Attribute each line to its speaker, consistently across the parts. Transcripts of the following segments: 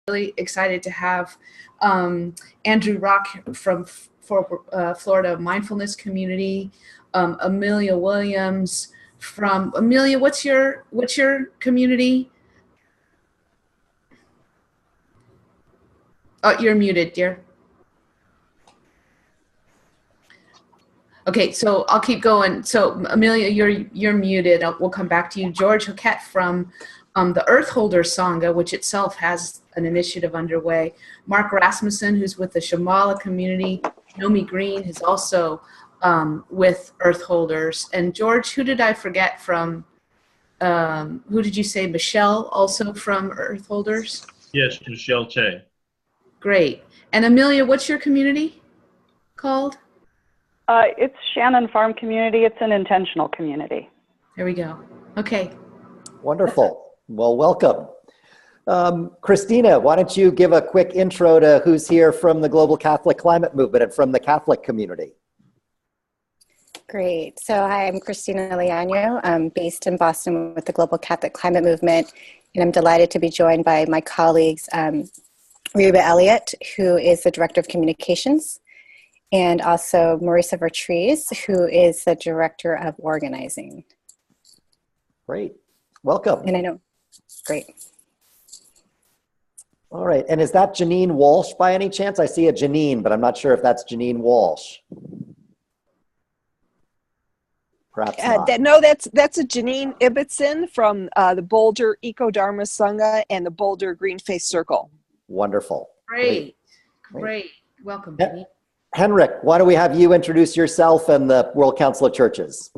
Speaker 1: really excited to have Andrew Rock from Florida Mindfulness Community, Amelia Williams from Amelia. What's your community? Oh, you're muted, dear. Okay, so I'll keep going. So Amelia, you're muted. We'll come back to you. George Hoquette from the Earth Holder Sangha, which itself has an initiative underway. Mark Rasmussen, who's with the Shamala community. Nomi Green, who's also with Earth Holders. And George, who did I forget from, who did you say? Michelle, also from Earth Holders?
Speaker 2: Yes, Michelle Che.
Speaker 1: Great. And Amelia, what's your community called?
Speaker 3: It's Shannon Farm Community. It's an intentional community.
Speaker 1: There we go. Okay.
Speaker 4: Wonderful. Well, welcome. Christina, why don't you give a quick intro to who's here from the Global Catholic Climate Movement and from the Catholic community?
Speaker 5: Great. So hi, I'm Christina Liano. I'm based in Boston with the Global Catholic Climate Movement, and I'm delighted to be joined by my colleagues, Reba Elliott, who is the Director of Communications, and also Marisa Vertrees, who is the Director of Organizing.
Speaker 4: Great. Welcome.
Speaker 5: And I know, great.
Speaker 4: All right. And is that Janine Walsh by any chance? I see a Janine, but I'm not sure if that's Janine Walsh. Perhaps not.
Speaker 6: No, that's a Janine Ibbotson from the Boulder Eco Dharma Sangha and the Boulder Greenfaith Circle.
Speaker 4: Wonderful.
Speaker 1: Great. Welcome, Janine.
Speaker 4: Henrik, why don't we have you introduce yourself and the World Council of Churches?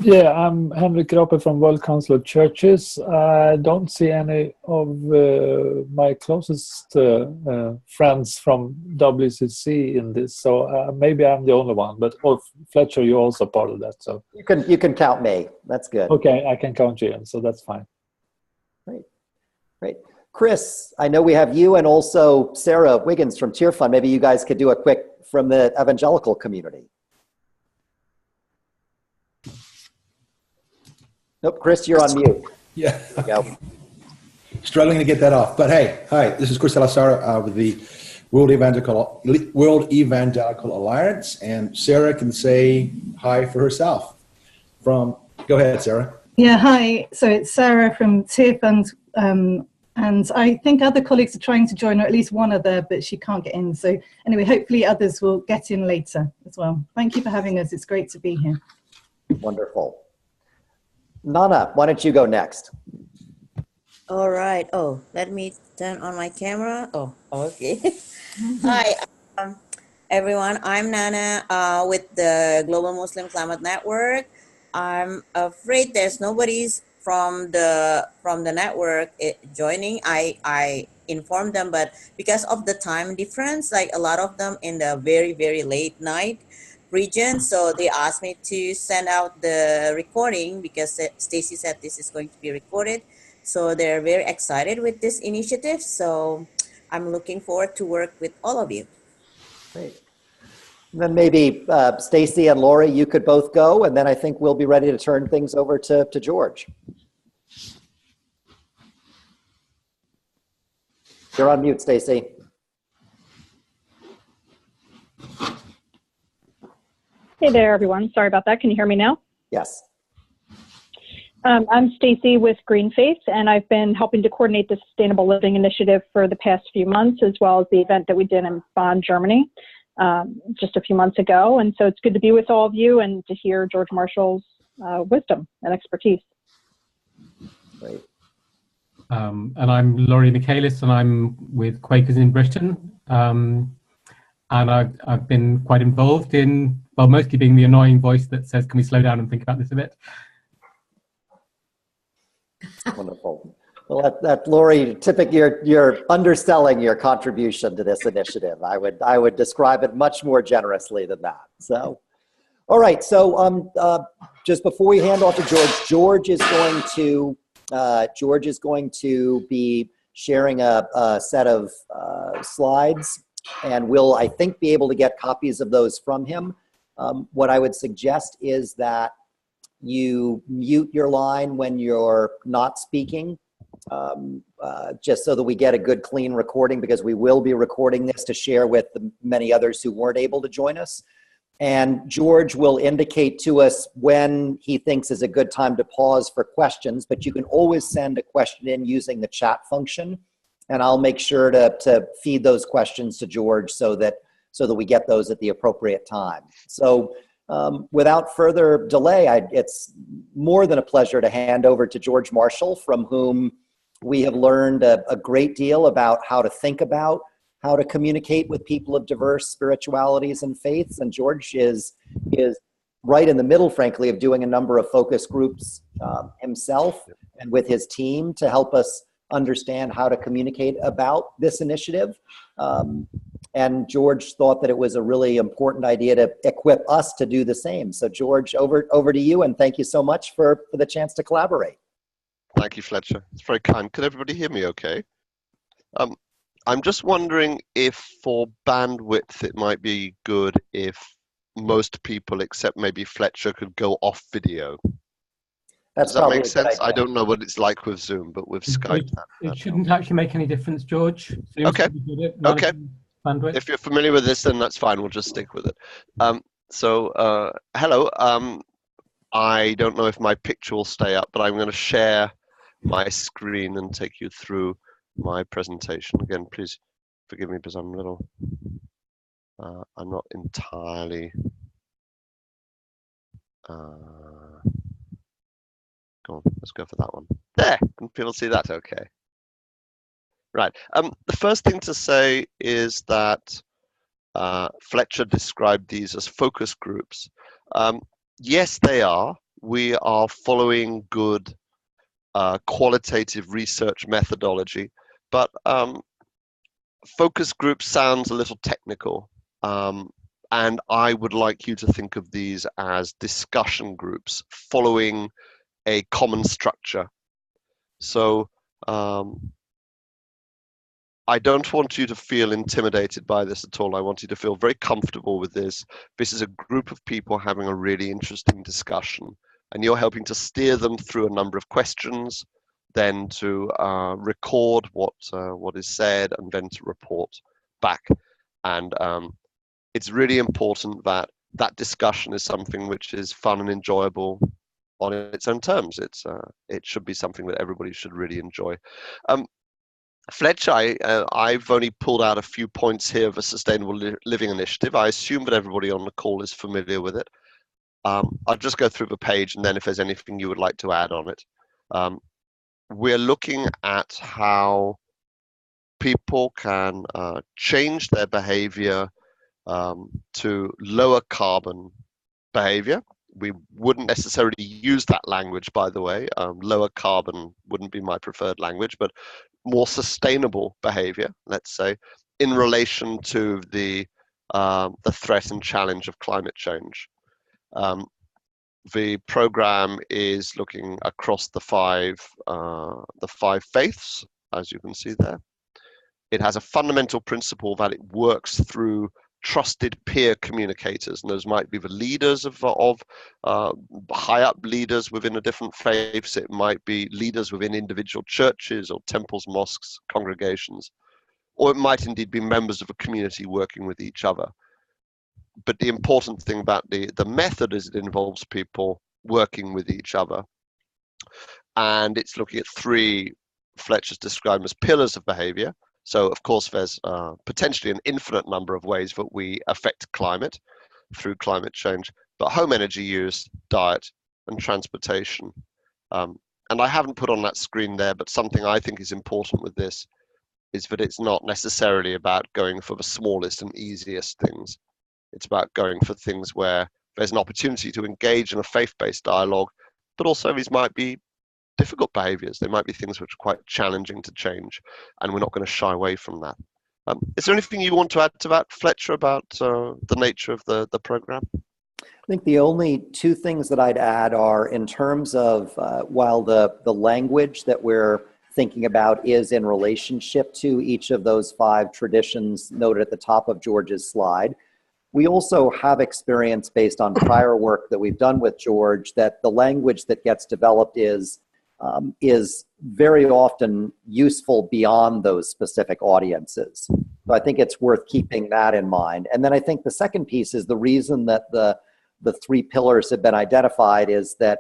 Speaker 7: Yeah, I'm Henrik Roppe from World Council of Churches. I don't see any of my closest friends from WCC in this, so maybe I'm the only one. But Fletcher, you're also part of that, so
Speaker 4: you can count me. That's good.
Speaker 7: Okay, I can count you in, so that's fine.
Speaker 4: Great. Chris, I know we have you and also Sarah Wiggins from Tear Fund. Maybe you guys could do a quick from the evangelical community. Nope, Chris, you're on mute.
Speaker 8: Yeah.
Speaker 4: There you go.
Speaker 8: Struggling to get that off. But hey, hi, this is Chris Salazar with the World Evangelical Alliance, and Sarah can say hi for herself. Go ahead, Sarah.
Speaker 9: Yeah, hi. So it's Sarah from Tear Fund. And I think other colleagues are trying to join, or at least one other, but she can't get in. So anyway, hopefully others will get in later as well. Thank you for having us. It's great to be here.
Speaker 4: Wonderful. Nana, why don't you go next?
Speaker 10: All right. Oh, let me turn on my camera. Oh, okay. Hi, everyone. I'm Nana with the Global Muslim Climate Network. I'm afraid there's nobody's from the network joining. I informed them, but because of the time difference, like a lot of them in the very, very late night region, so they asked me to send out the recording because Stacy said this is going to be recorded. So they're very excited with this initiative. So I'm looking forward to work with all of you.
Speaker 4: Great. And then maybe Stacy and Lori, you could both go, and then I think we'll be ready to turn things over to George. You're on mute, Stacy.
Speaker 11: Hey there, everyone. Sorry about that. Can you hear me now?
Speaker 4: Yes.
Speaker 11: I'm Stacy with Greenfaith, and I've been helping to coordinate the Sustainable Living Initiative for the past few months, as well as the event that we did in Bonn, Germany, just a few months ago. And so it's good to be with all of you and to hear George Marshall's wisdom and expertise.
Speaker 4: Great.
Speaker 12: And I'm Laurie Michaelis, and I'm with Quakers in Britain. And I've been quite involved in, well, mostly being the annoying voice that says, can we slow down and think about this a bit?
Speaker 4: Wonderful. Well, that Laurie, you're underselling your contribution to this initiative. I would describe it much more generously than that. So, all right. So just before we hand off to George is going to be sharing a set of slides, and we'll, I think, be able to get copies of those from him. What I would suggest is that you mute your line when you're not speaking, just so that we get a good, clean recording, because we will be recording this to share with the many others who weren't able to join us. And George will indicate to us when he thinks is a good time to pause for questions, but you can always send a question in using the chat function, and I'll make sure to feed those questions to George so that we get those at the appropriate time. So without further delay, it's more than a pleasure to hand over to George Marshall, from whom we have learned a great deal about how to think about how to communicate with people of diverse spiritualities and faiths. And George is right in the middle, frankly, of doing a number of focus groups himself and with his team to help us understand how to communicate about this initiative. And George thought that it was a really important idea to equip us to do the same. So George, over to you, and thank you so much for the chance to collaborate.
Speaker 2: Thank you, Fletcher. It's very kind. Can everybody hear me okay? I'm just wondering if for bandwidth it might be good if most people except maybe Fletcher could go off video. Does that make sense? I don't know what it's like with Zoom, but with Skype.
Speaker 12: It shouldn't actually make any difference, George. Zoom
Speaker 2: okay. Okay.
Speaker 12: Bandwidth.
Speaker 2: If you're familiar with this, then that's fine. We'll just stick with it. Hello. I don't know if my picture will stay up, but I'm going to share my screen and take you through my presentation. Again, please forgive me because I'm a little, I'm not entirely, go on, let's go for that one. There, can people see that okay? Right, the first thing to say is that Fletcher described these as focus groups. Yes, they are. We are following good qualitative research methodology, but focus group sounds a little technical, and I would like you to think of these as discussion groups following a common structure. So I don't want you to feel intimidated by this at all. I want you to feel very comfortable with this. This is a group of people having a really interesting discussion, and you're helping to steer them through a number of questions, then to record what is said, and then to report back. And it's really important that that discussion is something which is fun and enjoyable on its own terms. It should be something that everybody should really enjoy. Fletcher, I've only pulled out a few points here of a sustainable living initiative. I assume that everybody on the call is familiar with it. I'll just go through the page, and then if there's anything you would like to add on it. We're looking at how people can change their behavior to lower carbon behavior. We wouldn't necessarily use that language, by the way. Lower carbon wouldn't be my preferred language, but more sustainable behavior, let's say, in relation to the threat and challenge of climate change. The program is looking across the five faiths, as you can see there. It has a fundamental principle that it works through trusted peer communicators, and those might be the leaders of high up leaders within the different faiths. It might be leaders within individual churches or temples, mosques, congregations, or it might indeed be members of a community working with each other. But the important thing about the method is it involves people working with each other, and it's looking at three, Fletcher's described as pillars of behavior. So, of course, there's potentially an infinite number of ways that we affect climate through climate change, but home energy use, diet, and transportation. And I haven't put on that screen there, but something I think is important with this is that it's not necessarily about going for the smallest and easiest things. It's about going for things where there's an opportunity to engage in a faith-based dialogue, but also these might be difficult behaviors. They might be things which are quite challenging to change, and we're not going to shy away from that. Is there anything you want to add to that, Fletcher, about the nature of the program?
Speaker 4: I think the only two things that I'd add are in terms of while the language that we're thinking about is in relationship to each of those five traditions noted at the top of George's slide, we also have experience based on prior work that we've done with George that the language that gets developed is is very often useful beyond those specific audiences. So I think it's worth keeping that in mind. And then I think the second piece is the reason that the three pillars have been identified is that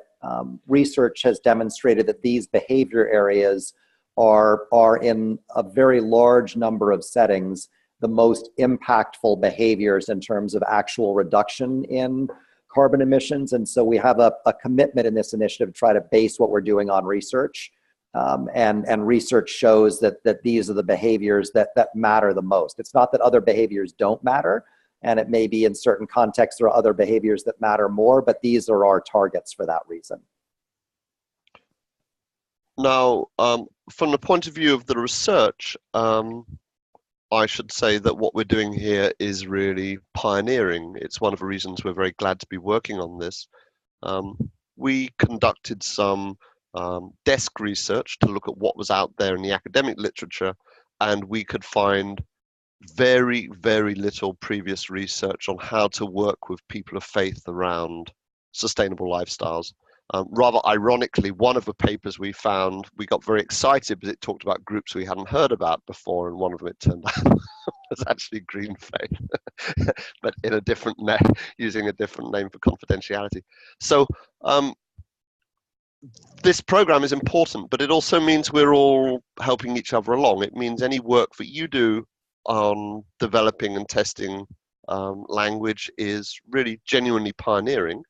Speaker 4: research has demonstrated that these behavior areas are in a very large number of settings the most impactful behaviors in terms of actual reduction in carbon emissions. And so we have a commitment in this initiative to try to base what we're doing on research. And research shows that these are the behaviors that matter the most. It's not that other behaviors don't matter, and it may be in certain contexts there are other behaviors that matter more, but these are our targets for that reason.
Speaker 2: Now, from the point of view of the research, I should say that what we're doing here is really pioneering. It's one of the reasons we're very glad to be working on this. We conducted some desk research to look at what was out there in the academic literature, and we could find very, very little previous research on how to work with people of faith around sustainable lifestyles. Rather ironically, one of the papers we found, we got very excited because it talked about groups we hadn't heard about before, and one of them, it turned out, was actually Greenfaith, but in a different name, using a different name for confidentiality. So this program is important, but it also means we're all helping each other along. It means any work that you do on developing and testing language is really genuinely pioneering.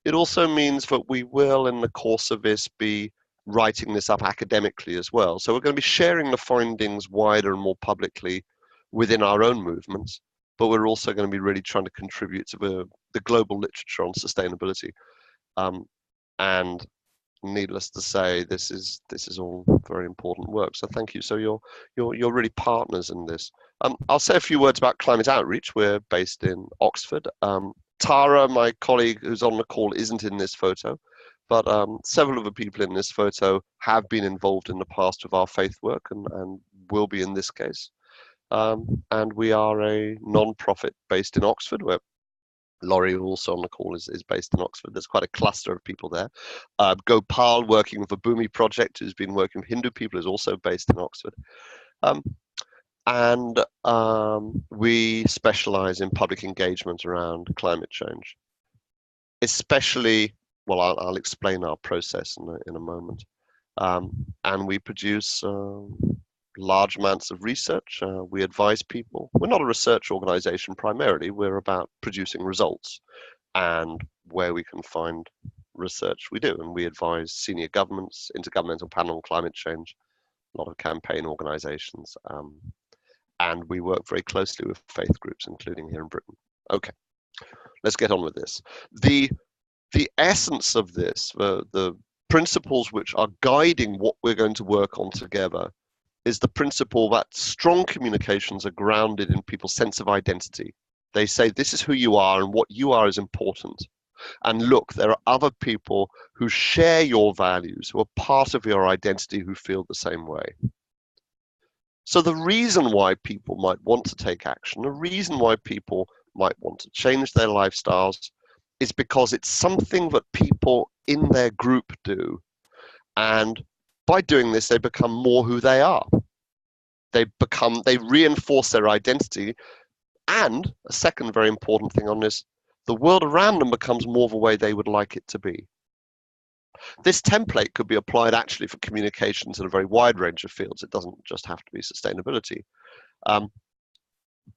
Speaker 2: It also means that we will, in the course of this, be writing this up academically as well. So we're going to be sharing the findings wider and more publicly within our own movements, but we're also going to be really trying to contribute to the global literature on sustainability. And needless to say, this is all very important work. So thank you. So you're really partners in this. I'll say a few words about climate outreach. We're based in Oxford. Tara, my colleague who's on the call, isn't in this photo, but several of the people in this photo have been involved in the past with our faith work and will be in this case. And we are a non-profit based in Oxford, where Laurie, who also on the call, is based in Oxford. There's quite a cluster of people there. Gopal, working with the Bhumi Project, who's been working with Hindu people, is also based in Oxford. And we specialize in public engagement around climate change, especially, well, I'll explain our process in a moment. And we produce large amounts of research. We advise people. We're not a research organization primarily. We're about producing results, and where we can find research, we do. And we advise senior governments, Intergovernmental Panel on Climate Change, a lot of campaign organizations. And we work very closely with faith groups, including here in Britain. Okay, let's get on with this. The essence of this, the principles which are guiding what we're going to work on together, is the principle that strong communications are grounded in people's sense of identity. They say, this is who you are and what you are is important. And look, there are other people who share your values, who are part of your identity, who feel the same way. So the reason why people might want to take action, the reason why people might want to change their lifestyles, is because it's something that people in their group do. And by doing this, they become more who they are. They reinforce their identity. And a second very important thing on this, the world around them becomes more the way they would like it to be. This template could be applied actually for communications in a very wide range of fields. It doesn't just have to be sustainability.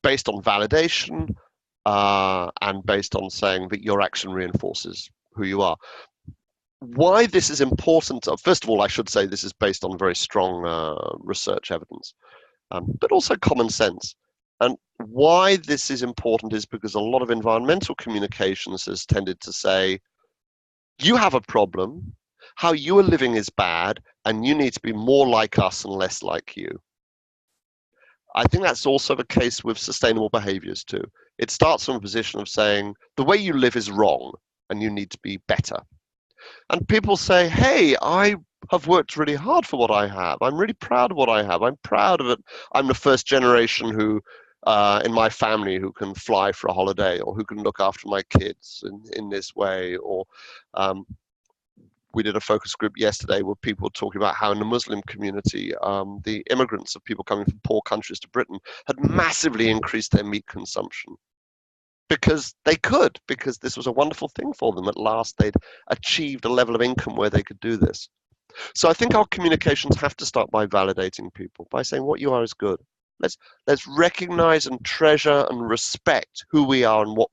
Speaker 2: Based on validation and based on saying that your action reinforces who you are. Why this is important, first of all, I should say this is based on very strong research evidence, but also common sense. And why this is important is because a lot of environmental communications has tended to say, you have a problem, how you are living is bad, and you need to be more like us and less like you. I think that's also the case with sustainable behaviors too. It starts from a position of saying, the way you live is wrong, and you need to be better. And people say, hey, I have worked really hard for what I have. I'm really proud of what I have. I'm proud of it. I'm the first generation who, in my family, who can fly for a holiday, or who can look after my kids in this way, or We did a focus group yesterday where people were talking about how in the Muslim community, the immigrants of people coming from poor countries to Britain had massively increased their meat consumption. Because they could, because this was a wonderful thing for them. At last, they'd achieved a level of income where they could do this. So I think our communications have to start by validating people, by saying what you are is good. Let's recognize and treasure and respect who we are and what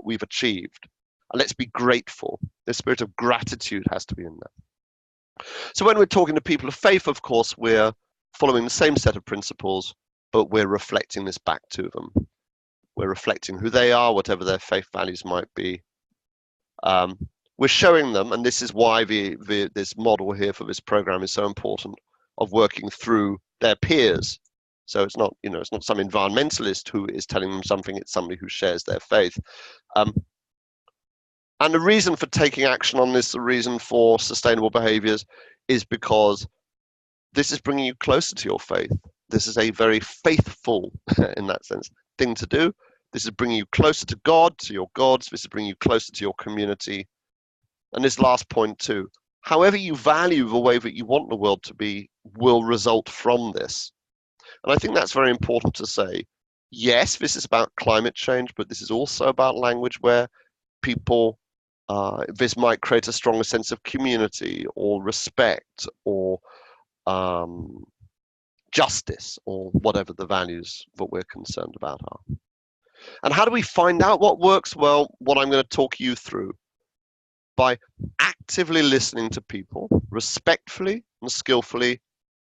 Speaker 2: we've achieved. And let's be grateful. The spirit of gratitude has to be in there. So when we're talking to people of faith, of course, we're following the same set of principles, but we're reflecting this back to them. We're reflecting who they are, whatever their faith values might be. We're showing them, and this is why this model here for this program is so important, of working through their peers. So it's not, it's not some environmentalist who is telling them something, it's somebody who shares their faith. And the reason for taking action on this, the reason for sustainable behaviors, is because this is bringing you closer to your faith. This is a very faithful, in that sense, thing to do. This is bringing you closer to God, to your gods. This is bringing you closer to your community. And this last point too, however you value the way that you want the world to be will result from this. And I think that's very important to say. Yes, this is about climate change, but this is also about language where people, this might create a stronger sense of community or respect or justice or whatever the values that we're concerned about are. And how do we find out what works? Well, what I'm going to talk you through, by actively listening to people respectfully and skillfully,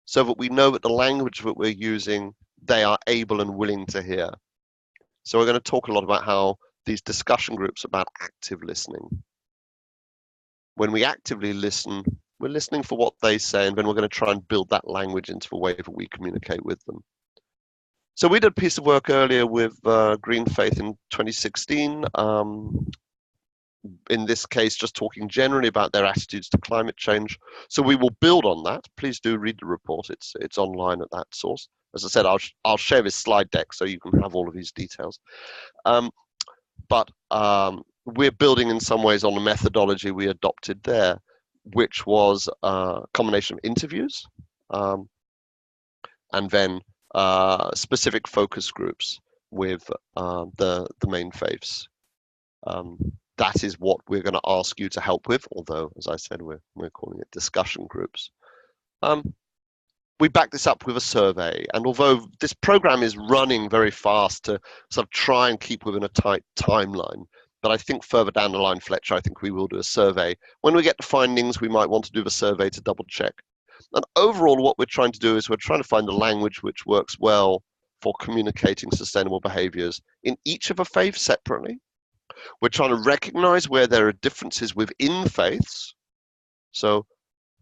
Speaker 2: so that we know that the language that we're using, they are able and willing to hear. So we're going to talk a lot about how these discussion groups are about active listening. When we actively listen, we're listening for what they say, and then we're going to try and build that language into the way that we communicate with them. So we did a piece of work earlier with Greenfaith in 2016. In this case, just talking generally about their attitudes to climate change. So we will build on that. Please do read the report. It's online at that source. As I said, I'll share this slide deck so you can have all of these details. But we're building in some ways on the methodology we adopted there, which was a combination of interviews and then specific focus groups with the main faiths. That is what we're going to ask you to help with, although, as I said, we're calling it discussion groups. We back this up with a survey, and although this program is running very fast to sort of try and keep within a tight timeline, but I think further down the line, Fletcher, I think we will do a survey. When we get the findings, we might want to do the survey to double check. And overall, what we're trying to do is we're trying to find a language which works well for communicating sustainable behaviors in each of the faiths separately. We're trying to recognize where there are differences within faiths. So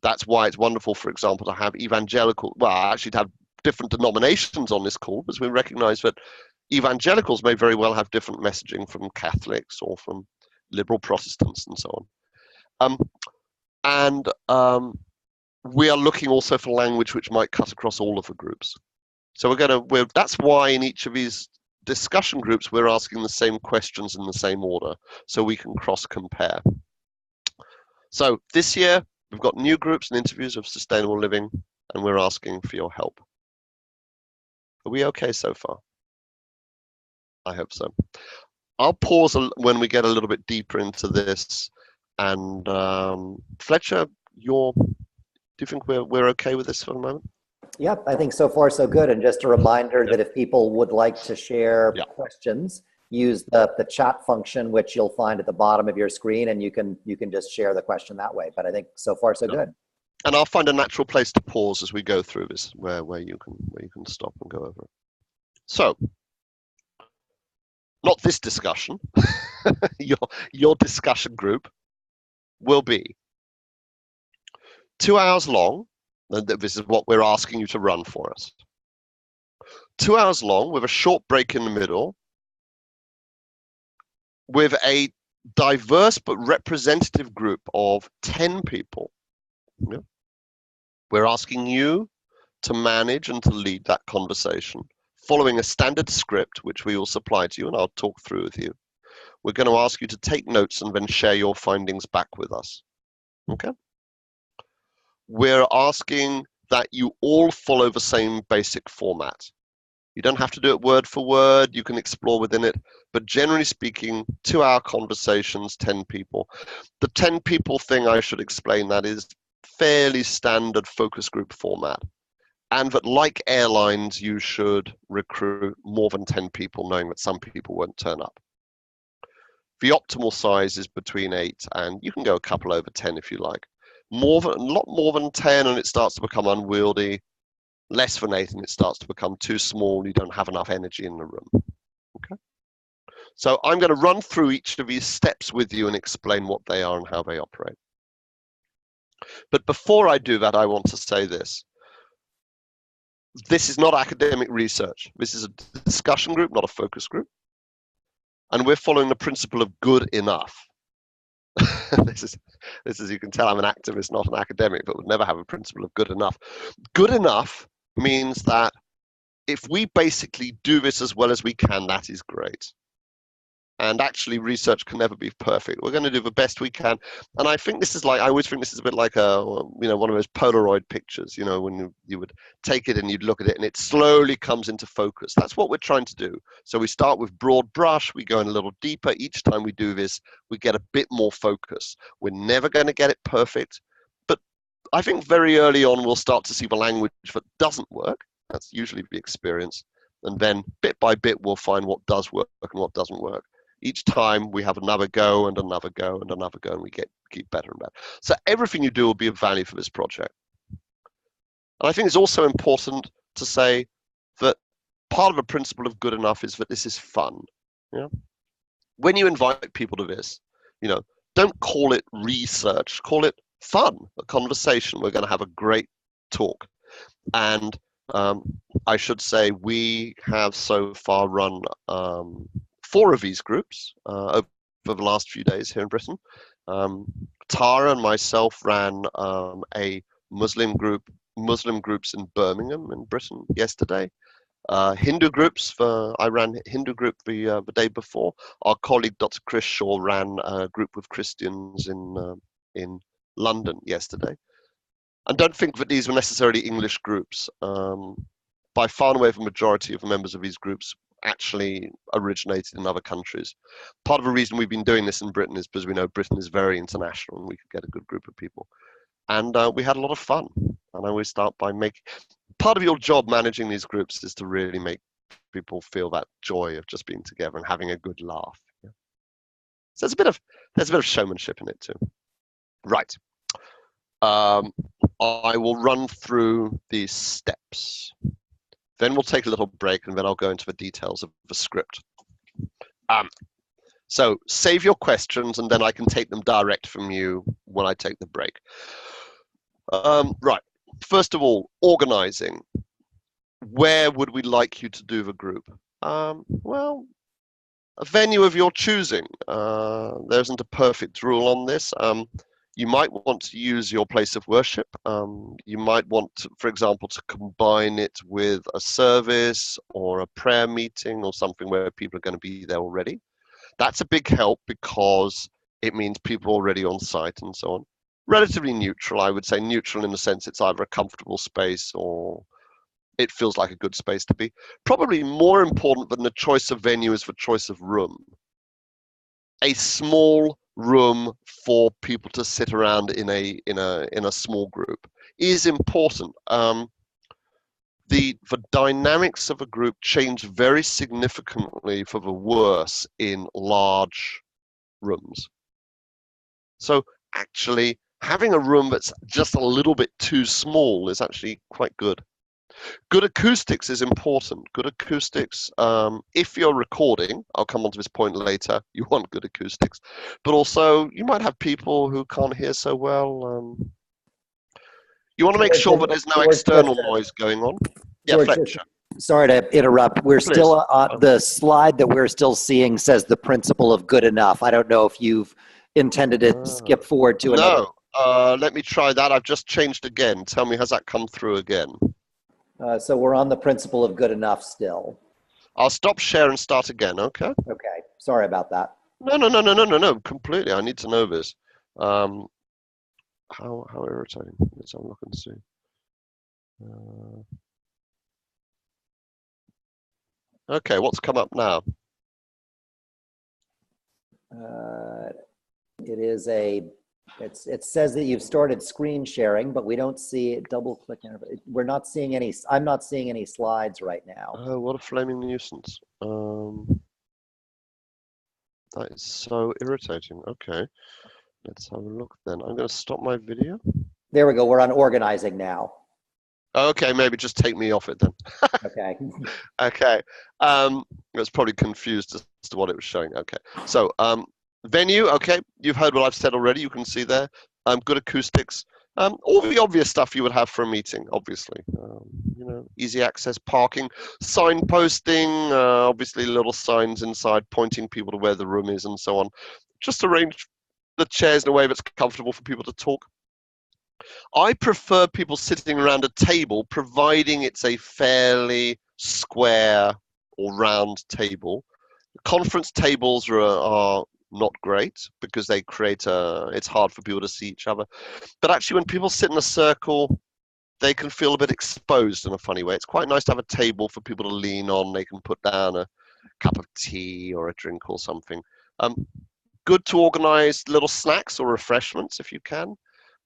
Speaker 2: that's why it's wonderful, for example, to have actually to have different denominations on this call, because we recognize that evangelicals may very well have different messaging from Catholics or from liberal Protestants and so on. We are looking also for language which might cut across all of the groups. So that's why in each of these discussion groups, we're asking the same questions in the same order, so we can cross-compare. So this year, we've got new groups and interviews of sustainable living, and we're asking for your help. Are we okay so far? I hope so. I'll pause when we get a little bit deeper into this. And Fletcher, do you think we're okay with this for the moment?
Speaker 4: Yep, I think so far so good. And just a reminder that if people would like to share questions, use the chat function, which you'll find at the bottom of your screen, and you can just share the question that way. But I think so far so good.
Speaker 2: And I'll find a natural place to pause as we go through this, where you can stop and go over it. So, not this discussion. your discussion group will be 2 hours long. This is what we're asking you to run for us. 2 hours long with a short break in the middle, with a diverse but representative group of 10 people. Yeah. We're asking you to manage and to lead that conversation, following a standard script, which we will supply to you, and I'll talk through with you. We're going to ask you to take notes and then share your findings back with us. Okay? we're asking that you all follow the same basic format. You don't have to do it word for word. You can explore within it. But generally speaking, 2-hour conversations, 10 people. The 10 people thing, I should explain, that is fairly standard focus group format. And that, like airlines, you should recruit more than 10 people, knowing that some people won't turn up. The optimal size is between 8, and you can go a couple over 10 if you like. A lot more than 10, and it starts to become unwieldy. Less than 8, and it starts to become too small. You don't have enough energy in the room. Okay. So I'm going to run through each of these steps with you and explain what they are and how they operate. But before I do that, I want to say this. This is not academic research. This is a discussion group, not a focus group. And we're following the principle of good enough. This is, you can tell I'm an activist, not an academic, but would never have a principle of good enough. Good enough means that if we basically do this as well as we can, that is great. And actually, research can never be perfect. We're going to do the best we can. And I think this is like, I always think this is a bit like one of those Polaroid pictures, when you would take it and you'd look at it and it slowly comes into focus. That's what we're trying to do. So we start with broad brush, we go in a little deeper. Each time we do this, we get a bit more focus. We're never going to get it perfect, but I think very early on, we'll start to see the language that doesn't work. That's usually the experience. And then bit by bit, we'll find what does work and what doesn't work. Each time we have another go and another go and another go, and we keep better and better. So everything you do will be of value for this project. And I think it's also important to say that part of the principle of good enough is that this is fun. When you invite people to this, don't call it research, call it fun, a conversation. We're going to have a great talk. And I should say we have so far run 4 of these groups over the last few days here in Britain. Tara and myself ran a Muslim groups in Birmingham in Britain yesterday. Hindu groups, I ran Hindu group the day before. Our colleague Dr. Chris Shaw ran a group with Christians in London yesterday. And don't think that these were necessarily English groups. By far and away, the majority of the members of these groups actually originated in other countries. Part of the reason we've been doing this in Britain is because we know Britain is very international and we could get a good group of people. And we had a lot of fun. And I always start by part of your job managing these groups is to really make people feel that joy of just being together and having a good laugh. So there's a bit of showmanship in it too. Right. I will run through these steps. Then we'll take a little break, and then I'll go into the details of the script. So save your questions, and then I can take them direct from you when I take the break. Right. First of all, organizing. Where would we like you to do the group? Well, a venue of your choosing. There isn't a perfect rule on this. You might want to use your place of worship. You might want to, for example, to combine it with a service or a prayer meeting or something where people are going to be there already. That's a big help because it means people are already on site and so on. Relatively neutral, I would say neutral in the sense it's either a comfortable space or it feels like a good space to be. Probably more important than the choice of venue is the choice of room. A small room for people to sit around in a small group is important. The dynamics of a group change very significantly for the worse in large rooms. So actually having a room that's just a little bit too small is actually quite good. Good acoustics is important. Good acoustics, if you're recording, I'll come on to this point later, you want good acoustics, but also you might have people who can't hear so well. You want to make sure that there's no external noise going on. Yeah,
Speaker 4: George,
Speaker 2: Fletcher.
Speaker 4: Sorry to interrupt. We're
Speaker 2: Please.
Speaker 4: still the slide that we're still seeing says the principle of good enough. I don't know if you've intended to skip forward to another.
Speaker 2: No, let me try that. I've just changed again. Tell me, has that come through again?
Speaker 4: So we're on the principle of good enough still.
Speaker 2: I'll stop share and start again, okay?
Speaker 4: Okay, sorry about that.
Speaker 2: No, completely. I need to know this. How irritating. Let's have a look and see. Okay, what's come up now?
Speaker 4: It says that you've started screen sharing, but we don't see it. Double click. We're not seeing any. I'm not seeing any slides right now.
Speaker 2: Oh, what a flaming nuisance. That is so irritating. Okay, let's have a look then. I'm going to stop my video.
Speaker 4: There we go. We're on organizing now.
Speaker 2: Okay, maybe just take me off it then.
Speaker 4: Okay.
Speaker 2: Okay. I was probably confused as to what it was showing. Okay. So venue, okay, you've heard what I've said already. You can see there. Good acoustics. All the obvious stuff you would have for a meeting, obviously. You know, easy access parking, signposting, obviously little signs inside pointing people to where the room is and so on. Just arrange the chairs in a way that's comfortable for people to talk. I prefer people sitting around a table, providing it's a fairly square or round table. Conference tables are not great because they create it's hard for people to see each other. But actually when people sit in a circle, they can feel a bit exposed in a funny way. It's quite nice to have a table for people to lean on. They can put down a cup of tea or a drink or something. Good to organize little snacks or refreshments if you can.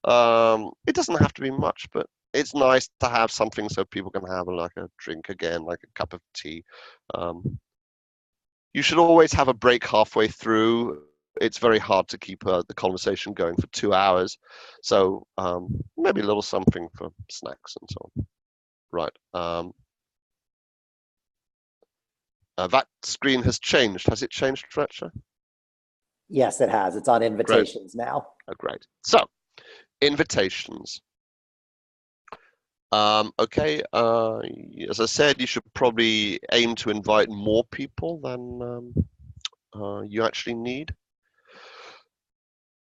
Speaker 2: It doesn't have to be much, but it's nice to have something so people can have like a drink again, like a cup of tea. You should always have a break halfway through. It's very hard to keep the conversation going for 2 hours. So maybe a little something for snacks and so on. Right. That screen has changed. Has it changed, Fletcher?
Speaker 4: Yes, it has. It's on invitations now.
Speaker 2: Oh, great. So, invitations. Okay, as I said, you should probably aim to invite more people than you actually need.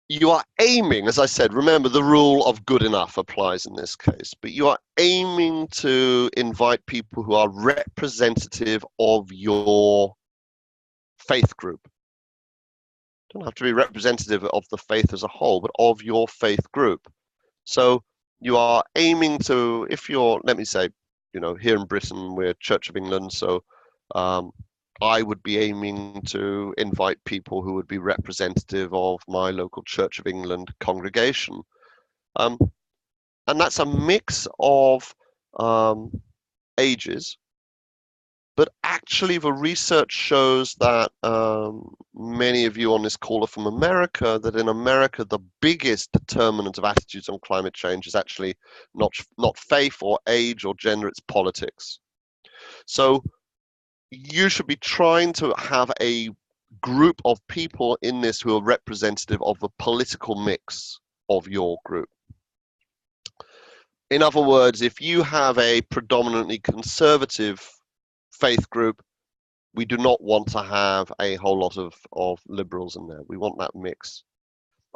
Speaker 2: You are aiming, as I said, remember the rule of good enough applies in this case, but you are aiming to invite people who are representative of your faith group. Don't have to be representative of the faith as a whole, but of your faith group. So you are aiming to, if you're, let me say, you know, here in Britain, we're Church of England, so I would be aiming to invite people who would be representative of my local Church of England congregation. And that's a mix of ages, but actually the research shows that many of you on this call are from America, that in America the biggest determinant of attitudes on climate change is actually not faith or age or gender, it's politics. So you should be trying to have a group of people in this who are representative of the political mix of your group. In other words, if you have a predominantly conservative faith group, we do not want to have a whole lot of liberals in there. We want that mix.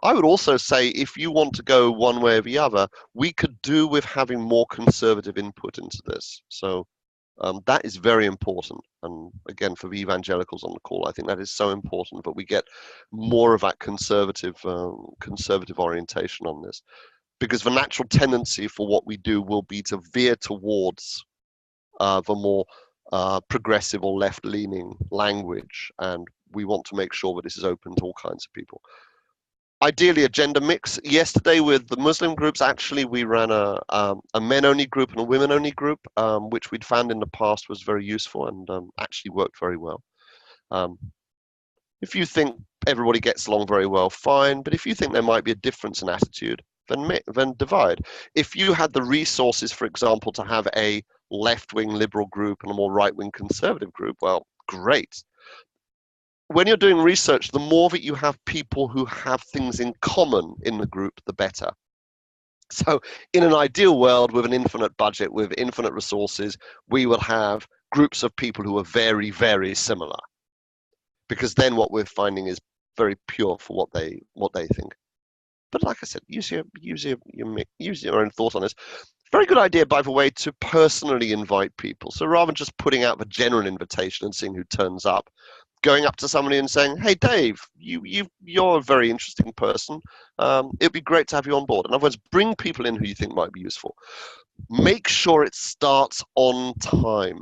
Speaker 2: I would also say if you want to go one way or the other, we could do with having more conservative input into this. So that is very important. And again, for the evangelicals on the call, I think that is so important that we get more of that conservative orientation on this. Because the natural tendency for what we do will be to veer towards the more progressive or left-leaning language, and we want to make sure that this is open to all kinds of people. Ideally, a gender mix. Yesterday with the Muslim groups, actually, we ran a men-only group and a women-only group, which we'd found in the past was very useful and actually worked very well. If you think everybody gets along very well, fine, but if you think there might be a difference in attitude, then divide. If you had the resources, for example, to have a left-wing liberal group and a more right-wing conservative group, well, great. When you're doing research, the more that you have people who have things in common in the group, the better. So in an ideal world with an infinite budget, with infinite resources, we will have groups of people who are very, very similar. Because then what we're finding is very pure for what they think. But like I said, use your own thought on this. Very good idea, by the way, to personally invite people. So rather than just putting out the general invitation and seeing who turns up, going up to somebody and saying, hey, Dave, you're a very interesting person. It'd be great to have you on board. In other words, bring people in who you think might be useful. Make sure it starts on time.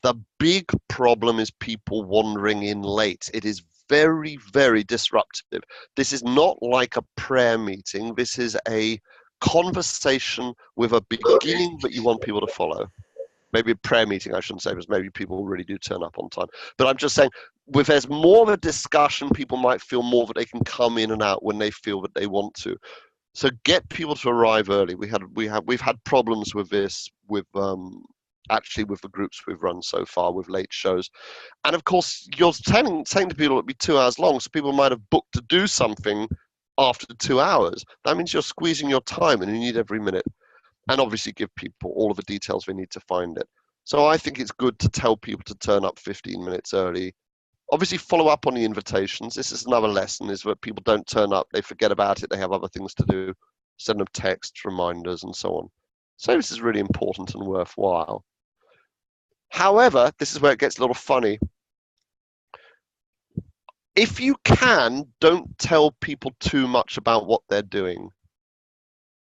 Speaker 2: The big problem is people wandering in late. It is very, very disruptive. This is not like a prayer meeting. This is a conversation with a beginning that you want people to follow. Maybe a prayer meeting, I shouldn't say, because maybe people really do turn up on time. But I'm just saying, if there's more of a discussion, people might feel more that they can come in and out when they feel that they want to. So get people to arrive early. We've had problems with this, with actually with the groups we've run so far with late shows. And of course, you're saying to people it'll be 2 hours long, so people might have booked to do something after 2 hours. That means you're squeezing your time and you need every minute. And obviously give people all of the details they need to find it. So I think it's good to tell people to turn up 15 minutes early. Obviously follow up on the invitations. This is another lesson, is that people don't turn up, they forget about it, they have other things to do. Send them texts, reminders, and so on. So this is really important and worthwhile. However, this is where it gets a little funny. If you can, don't tell people too much about what they're doing.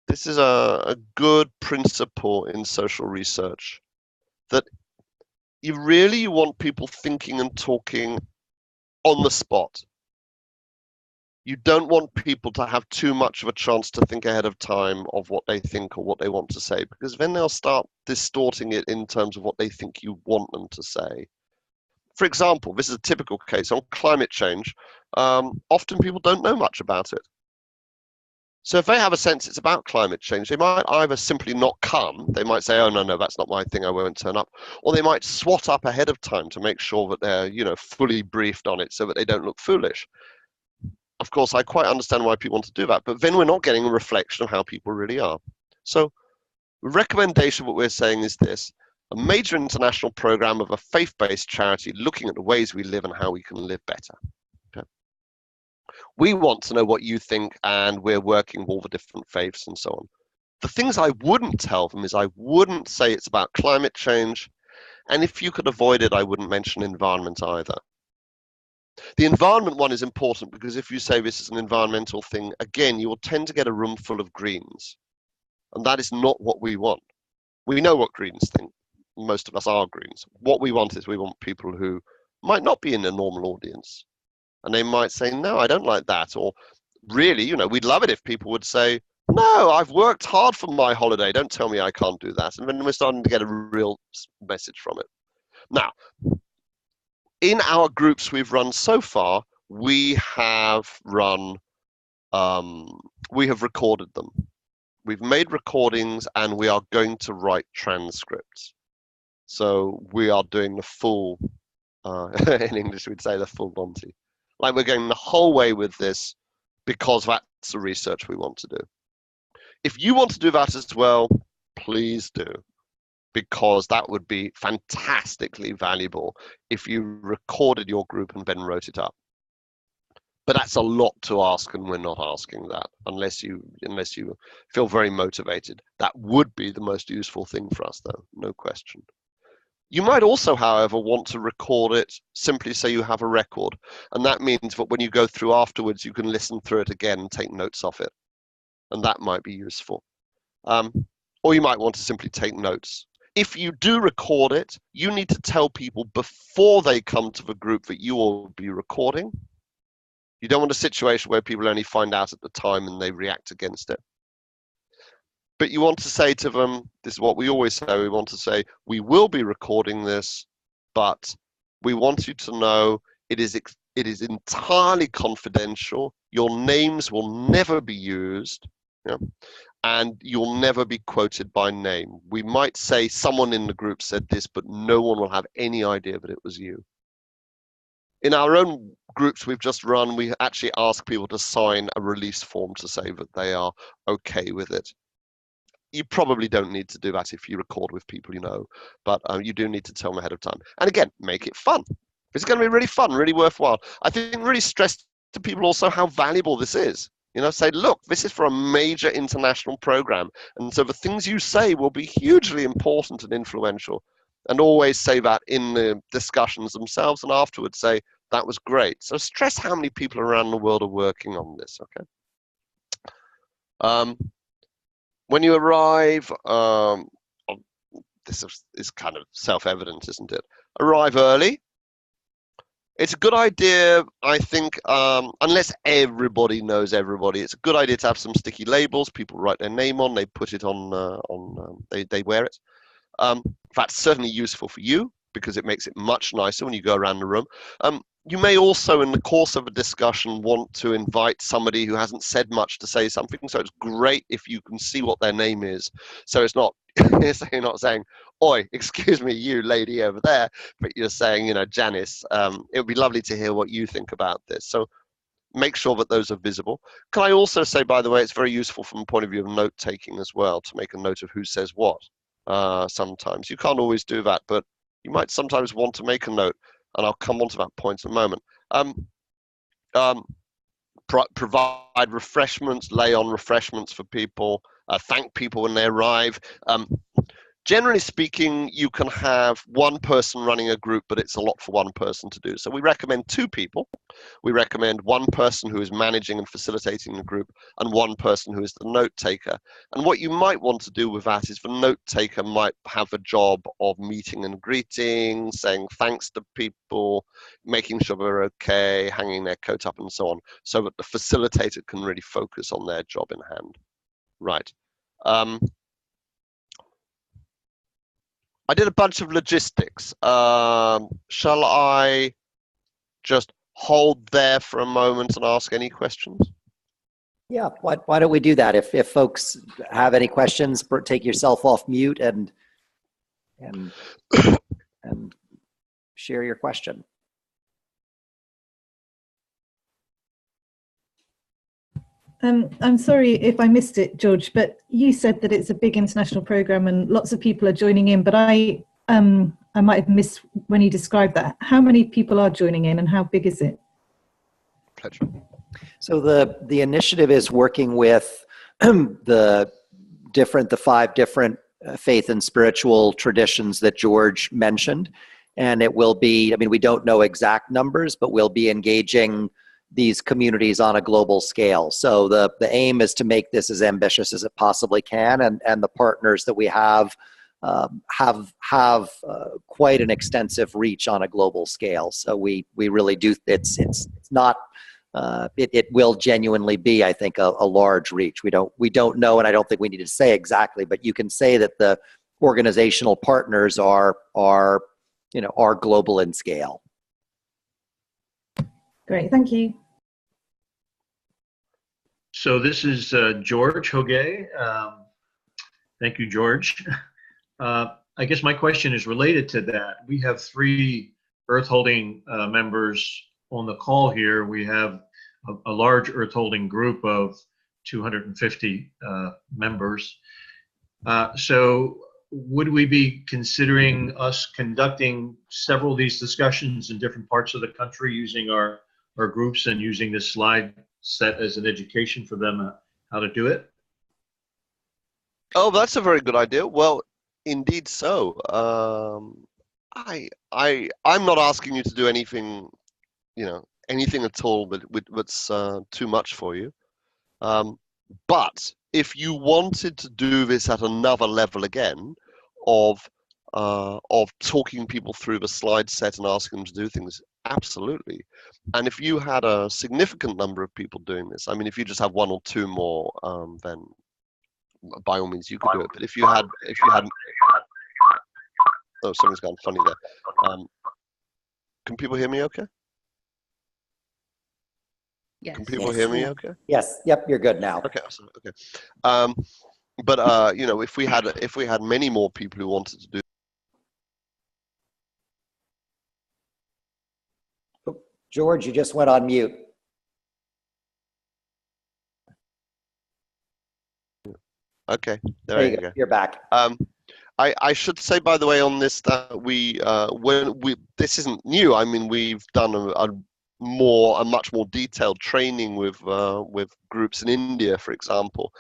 Speaker 2: This is a good principle in social research, that you really want people thinking and talking on the spot. You don't want people to have too much of a chance to think ahead of time of what they think or what they want to say, because then they'll start distorting it in terms of what they think you want them to say. For example, this is a typical case on climate change. Often people don't know much about it. So if they have a sense it's about climate change, they might either simply not come. They might say, oh, no, that's not my thing, I won't turn up. Or they might swat up ahead of time to make sure that they're, fully briefed on it so that they don't look foolish. Of course, I quite understand why people want to do that, but then we're not getting a reflection of how people really are. So the recommendation, what we're saying is this: a major international program of a faith-based charity looking at the ways we live and how we can live better. We want to know what you think, and we're working with all the different faiths and so on. The things I wouldn't tell them is I wouldn't say it's about climate change, and if you could avoid it, I wouldn't mention environment either. The environment one is important because if you say this is an environmental thing, again, you will tend to get a room full of Greens, and that is not what we want. We know what Greens think. Most of us are Greens. What we want is we want people who might not be in a normal audience. And they might say, no, I don't like that. Or really, we'd love it if people would say, no, I've worked hard for my holiday. Don't tell me I can't do that. And then we're starting to get a real message from it. Now, in our groups we've run so far, we have recorded them. We've made recordings and we are going to write transcripts. So we are doing the full, in English we'd say the full Monty. Like we're going the whole way with this because that's the research we want to do. If you want to do that as well, please do, because that would be fantastically valuable if you recorded your group and then wrote it up. But that's a lot to ask, and we're not asking that unless you feel very motivated. That would be the most useful thing for us, though, no question. You might also, however, want to record it, simply say you have a record. And that means that when you go through afterwards, you can listen through it again and take notes off it. And that might be useful. Or you might want to simply take notes. If you do record it, you need to tell people before they come to the group that you will be recording. You don't want a situation where people only find out at the time and they react against it. But you want to say to them, this is what we always say, we want to say, we will be recording this, but we want you to know it is entirely confidential. Your names will never be used, and you'll never be quoted by name. We might say someone in the group said this, but no one will have any idea that it was you. In our own groups we've just run, we actually ask people to sign a release form to say that they are okay with it. You probably don't need to do that if you record with people you know, but you do need to tell them ahead of time. And again, make it fun. It's going to be really fun, really worthwhile. I think really stress to people also how valuable this is. Say, look, this is for a major international program. And so the things you say will be hugely important and influential. And always say that in the discussions themselves, and afterwards say, That was great. So stress how many people around the world are working on this, okay? When you arrive, this is kind of self-evident, isn't it? Arrive early. It's a good idea, I think, unless everybody knows everybody, it's a good idea to have some sticky labels. People write their name on, they put it on, they wear it. In fact, certainly useful for you because it makes it much nicer when you go around the room. You may also, in the course of a discussion, want to invite somebody who hasn't said much to say something. So it's great if you can see what their name is. So it's not, you're not saying, "Oi, excuse me, you lady over there," but you're saying, you know, "Janice, it would be lovely to hear what you think about this." So make sure that those are visible. Can I also say, by the way, it's very useful from the point of view of note taking as well to make a note of who says what. Sometimes you can't always do that, but you might sometimes want to make a note. And I'll come on to that point in a moment. Provide refreshments, lay on refreshments for people, thank people when they arrive. Generally speaking, you can have one person running a group, but it's a lot for one person to do. So we recommend 2 people. We recommend one person who is managing and facilitating the group and one person who is the note taker. And what you might want to do with that is the note taker might have a job of meeting and greeting, saying thanks to people, making sure they're okay, hanging their coat up and so on, so that the facilitator can really focus on their job in hand. Right. I did a bunch of logistics. Shall I just hold there for a moment and ask any questions?
Speaker 4: Yeah, why don't we do that? If folks have any questions, take yourself off mute and share your question.
Speaker 9: I'm sorry if I missed it, George, but you said that it's a big international program and lots of people are joining in, but I might have missed when you described that. How many people are joining in and how big is it?
Speaker 2: Pleasure.
Speaker 4: So the initiative is working with the 5 different faith and spiritual traditions that George mentioned. And it will be, I mean, we don't know exact numbers, but we'll be engaging these communities on a global scale. So the aim is to make this as ambitious as it possibly can, and the partners that we have quite an extensive reach on a global scale. So we really do. It's not. It will genuinely be, I think, a large reach. We don't know, and I don't think we need to say exactly, but you can say that the organizational partners are global in scale.
Speaker 9: Great, thank you.
Speaker 13: So this is George Hoguet. Thank you, George. I guess my question is related to that. We have 3 Earth Holding members on the call here. We have a large Earth Holding group of 250 members. So would we be considering us conducting several of these discussions in different parts of the country using our groups and using this slide set as an education for them how to do it?
Speaker 2: Oh, that's a very good idea. Well, indeed so. I'm not asking you to do anything, anything at all that's too much for you. But if you wanted to do this at another level again, of talking people through the slide set and asking them to do things, absolutely. And if you had a significant number of people doing this, I mean, if you just have 1 or 2 more, then by all means you could do it. But if you had, oh, something's gone funny there. Can people hear me okay?
Speaker 1: Yes.
Speaker 2: Can people hear me okay?
Speaker 4: Yes. Yep. You're good now.
Speaker 2: Okay. Awesome. Okay. But if we had many more people who wanted to do.
Speaker 4: George, you just went on mute.
Speaker 2: Okay, there you go.
Speaker 4: You're back.
Speaker 2: I should say, by the way, on this that this isn't new. I mean, we've done a much more detailed training with groups in India, for example,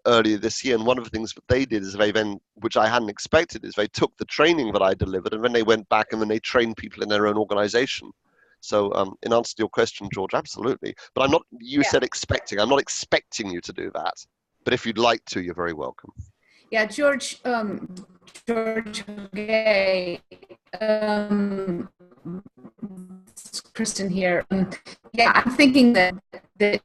Speaker 2: earlier this year. And one of the things that they did is they then, which I hadn't expected, is they took the training that I delivered and then they went back and then they trained people in their own organization. So in answer to your question, George, absolutely. But I'm not, you said expecting. I'm not expecting you to do that. But if you'd like to, you're very welcome.
Speaker 1: Yeah, George Gay, Kristen here. Yeah, I'm thinking that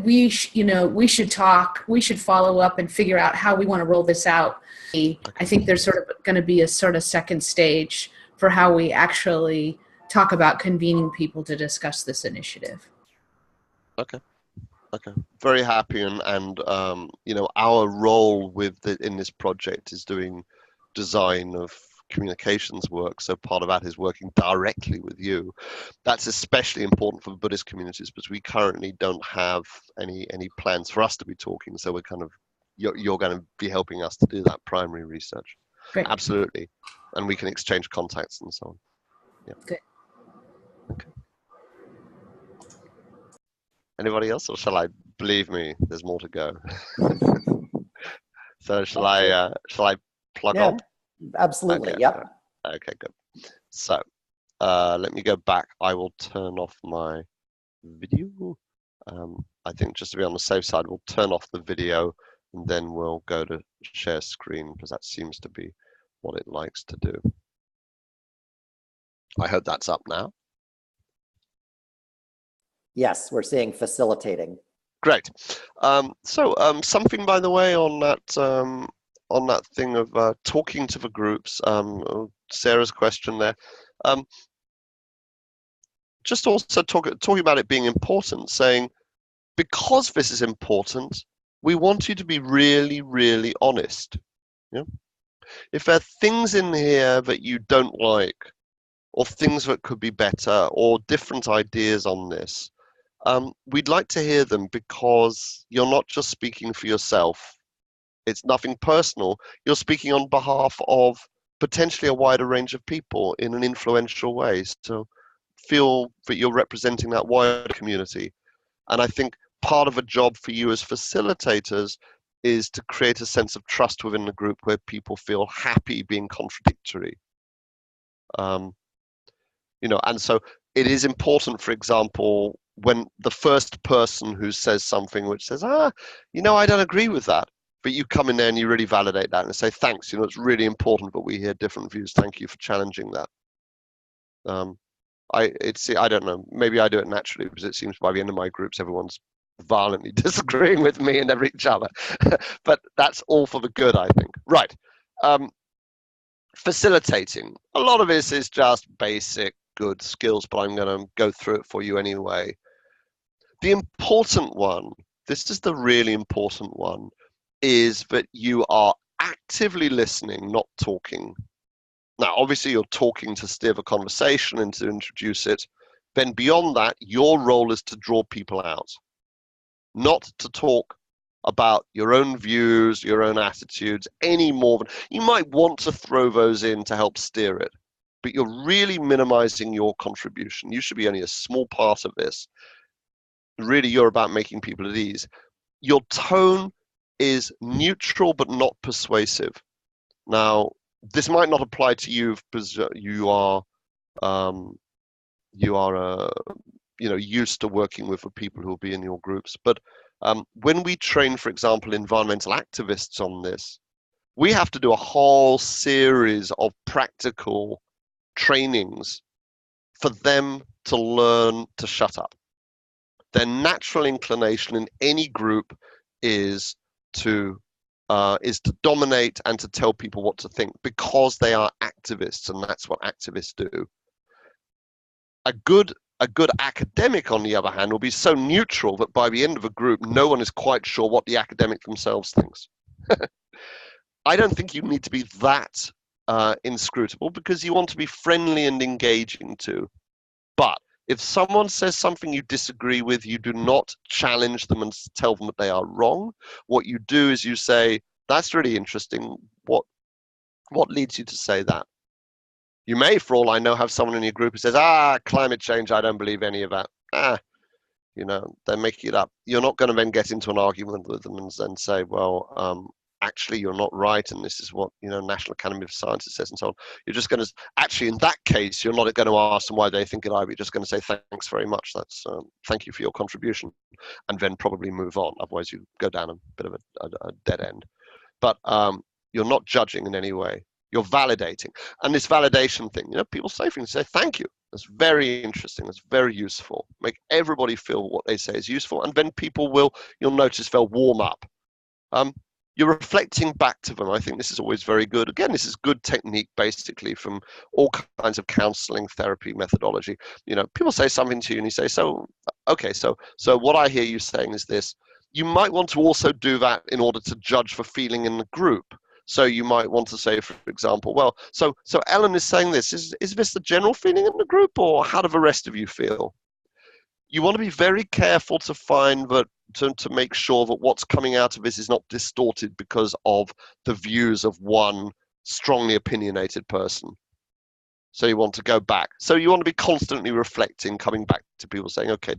Speaker 1: we should talk, we should follow up and figure out how we want to roll this out. I think there's sort of going to be a sort of second stage for how we actually talk about convening people to discuss this initiative.
Speaker 2: Okay. Very happy, and you know, our role in this project is doing design of communications work. So part of that is working directly with you. That's especially important for the Buddhist communities because we currently don't have any plans for us to be talking. So we're kind of, you're going to be helping us to do that primary research.
Speaker 1: Great.
Speaker 2: Absolutely. And we can exchange contacts and so on. Yeah.
Speaker 1: Good.
Speaker 2: Okay. Anybody else, or shall I? Believe me, there's more to go. So shall I plug on?
Speaker 4: Absolutely.
Speaker 2: Okay.
Speaker 4: Yep.
Speaker 2: Okay, good. So let me go back. I will turn off my video. I think just to be on the safe side, we'll turn off the video and then we'll go to share screen because that seems to be what it likes to do. I hope that's up now.
Speaker 4: Yes, we're seeing facilitating.
Speaker 2: Great. Something, by the way, on that thing of talking to the groups, Sarah's question there. Just also talking about it being important, saying, because this is important, we want you to be really, really honest. Yeah? If there are things in here that you don't like, or things that could be better, or different ideas on this, we'd like to hear them because you're not just speaking for yourself. It's nothing personal. You're speaking on behalf of potentially a wider range of people in an influential way. So feel that you're representing that wider community. And I think part of a job for you as facilitators is to create a sense of trust within the group where people feel happy being contradictory. You know, and so it is important, for example, when the first person who says something which says, you know, I don't agree with that, but you come in there and you really validate that and say, thanks, you know, it's really important that we hear different views. Thank you for challenging that. I don't know, maybe I do it naturally because it seems by the end of my groups, everyone's violently disagreeing with me and each other. But that's all for the good, I think. Right. Facilitating. A lot of this is just basic good skills, but I'm going to go through it for you anyway. The important one, this is the really important one, is that you are actively listening, not talking. Now, obviously, you're talking to steer the conversation and to introduce it. Then beyond that, your role is to draw people out, not to talk about your own views, your own attitudes, any more than you might want to throw those in to help steer it. But you're really minimizing your contribution. You should be only a small part of this. Really, you're about making people at ease. Your tone is neutral but not persuasive. Now, this might not apply to you because you are used to working with the people who will be in your groups. But when we train, for example, environmental activists on this, we have to do a whole series of practical trainings for them to learn to shut up. Their natural inclination in any group is to dominate and to tell people what to think because they are activists, and that's what activists do. A good academic, on the other hand, will be so neutral that by the end of a group, no one is quite sure what the academic themselves thinks. I don't think you need to be that inscrutable because you want to be friendly and engaging too. But if someone says something you disagree with, you do not challenge them and tell them that they are wrong. What you do is you say, that's really interesting. What leads you to say that? You may, for all I know, have someone in your group who says, climate change, I don't believe any of that. You know, they're making it up. You're not going to then get into an argument with them and say, well, actually you're not right, and this is what, you know, National Academy of Sciences says and so on. You're just going to, actually in that case, you're not going to ask them why they think it either. You're just going to say, thanks very much, that's thank you for your contribution, and then probably move on. Otherwise you go down a bit of a dead end. But you're not judging in any way. You're validating. And this validation thing, you know, people say things, say thank you. That's very interesting. That's very useful. Make everybody feel what they say is useful. And then people will, you'll notice they'll warm up. You're reflecting back to them. I think this is always very good. Again, this is good technique basically from all kinds of counseling, therapy, methodology. You know, people say something to you and you say, so, okay, so what I hear you saying is this. You might want to also do that in order to judge for feeling in the group. So you might want to say, for example, well, so Ellen is saying this. Is this the general feeling in the group, or how do the rest of you feel? You want to be very careful to find that, to make sure that what's coming out of this is not distorted because of the views of one strongly opinionated person. So you want to go back. So you want to be constantly reflecting, coming back to people saying, okay,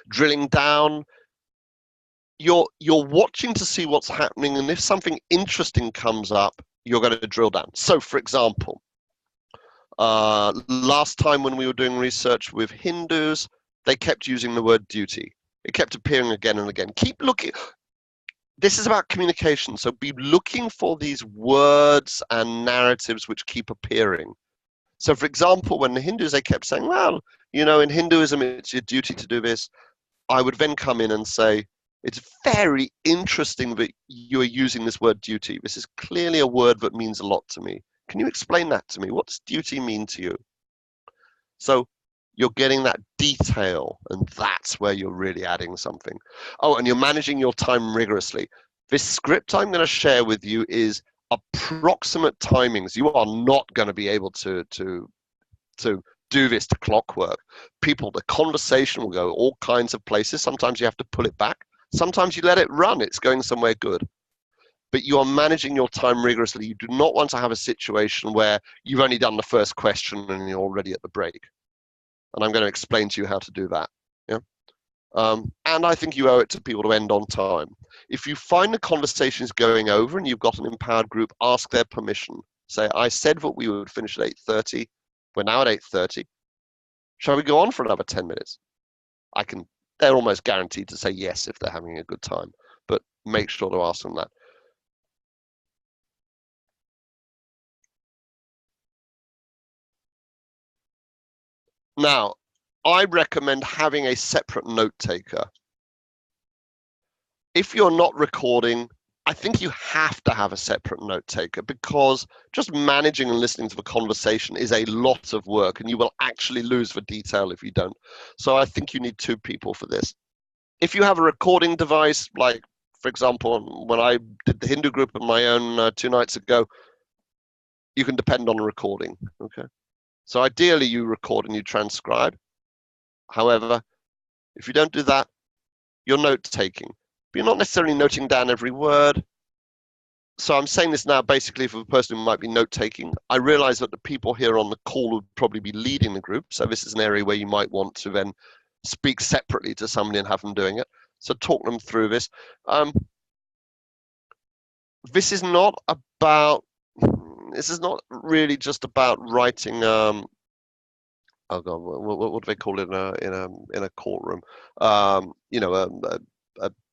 Speaker 2: drilling down. You're watching to see what's happening, and if something interesting comes up, you're going to drill down. So, for example, last time when we were doing research with Hindus, they kept using the word duty. It kept appearing again and again. Keep looking. This is about communication, so be looking for these words and narratives which keep appearing. So, for example, when the Hindus, they kept saying, well, you know, in Hinduism, it's your duty to do this. I would then come in and say, it's very interesting that you are using this word duty. This is clearly a word that means a lot to me. Can you explain that to me? What does duty mean to you? So you're getting that detail, and that's where you're really adding something. Oh, and you're managing your time rigorously. This script I'm going to share with you is approximate timings. You are not going to be able to do this to clockwork. The conversation will go all kinds of places. Sometimes you have to pull it back. Sometimes you let it run. It's going somewhere good. But you are managing your time rigorously. You do not want to have a situation where you've only done the first question and you're already at the break. And I'm going to explain to you how to do that. Yeah. And I think you owe it to people to end on time. If you find the conversation is going over and you've got an empowered group, ask their permission. Say, I said that we would finish at 8:30. We're now at 8:30. Shall we go on for another 10 minutes? They're almost guaranteed to say yes if they're having a good time, but make sure to ask them that. Now, I recommend having a separate note taker. If you're not recording, I think you have to have a separate note taker, because just managing and listening to the conversation is a lot of work, and you will actually lose the detail if you don't. So I think you need two people for this. If you have a recording device, like, for example, when I did the Hindu group on my own 2 nights ago, you can depend on a recording, okay? So ideally you record and you transcribe. However, if you don't do that, you're note taking. But you're not necessarily noting down every word. So I'm saying this now basically for the person who might be note taking. I realize that the people here on the call would probably be leading the group. So this is an area where you might want to then speak separately to somebody and have them doing it. So talk them through this. This is not really just about writing. Oh God, what do they call it in a courtroom?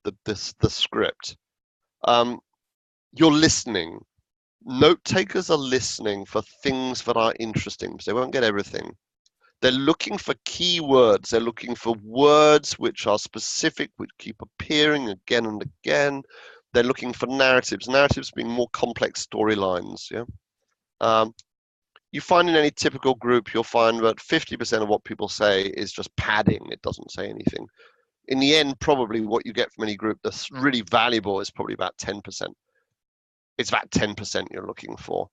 Speaker 2: The script. You're listening. Note takers are listening for things that are interesting, because they won't get everything. They're looking for keywords. They're looking for words which are specific, which keep appearing again and again. They're looking for narratives. Narratives being more complex storylines. Yeah. You find in any typical group, you'll find that 50% of what people say is just padding. It doesn't say anything. In the end, probably what you get from any group that's really valuable is probably about 10%. It's about 10% you're looking for.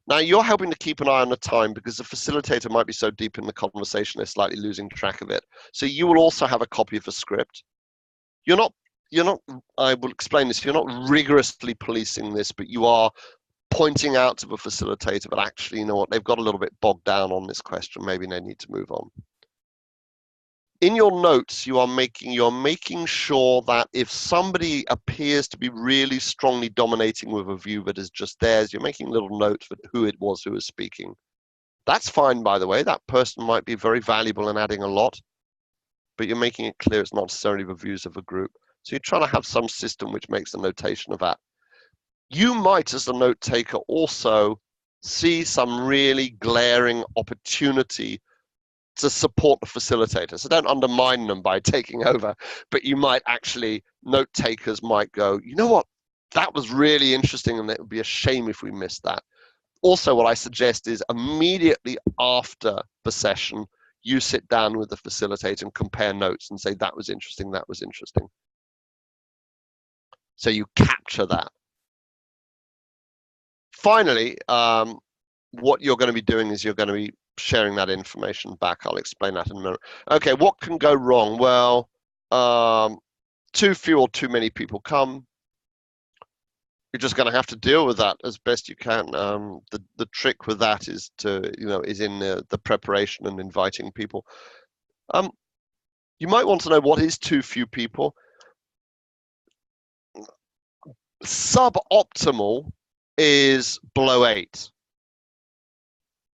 Speaker 2: Now, you're helping to keep an eye on the time, because the facilitator might be so deep in the conversation, they're slightly losing track of it. So you will also have a copy of the script. You're not, I will explain this, you're not rigorously policing this, but you are pointing out to the facilitator that actually, you know what, they've got a little bit bogged down on this question. Maybe they need to move on. in your notes, you're making sure that if somebody appears to be really strongly dominating with a view that is just theirs, you're making little notes for who it was who was speaking. That's fine, by the way. That person might be very valuable and adding a lot, but you're making it clear it's not necessarily the views of a group. So you're trying to have some system which makes a notation of that. You might, as a note taker, also see some really glaring opportunity to support the facilitator. So don't undermine them by taking over, but you might actually, note takers might go, you know what, that was really interesting and it would be a shame if we missed that. Also, what I suggest is immediately after the session, you sit down with the facilitator and compare notes and say, that was interesting, that was interesting. So you capture that. Finally, what you're going to be doing is you're going to be sharing that information back. I'll explain that in a minute. Okay, what can go wrong? Well, too few or too many people come. You're just going to have to deal with that as best you can. The trick with that is in the preparation and inviting people. You might want to know what is too few people. Suboptimal is below 8.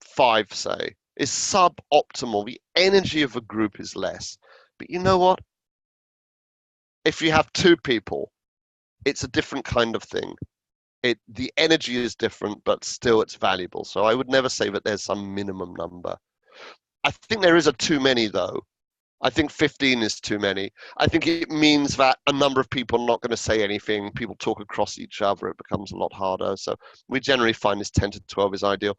Speaker 2: 5, say, is suboptimal. The energy of a group is less. But you know what? If you have 2 people, it's a different kind of thing. The energy is different, but still it's valuable. So I would never say that there's some minimum number. I think there is a too many, though. I think 15 is too many. I think it means that a number of people are not going to say anything. People talk across each other. It becomes a lot harder. So we generally find this 10 to 12 is ideal.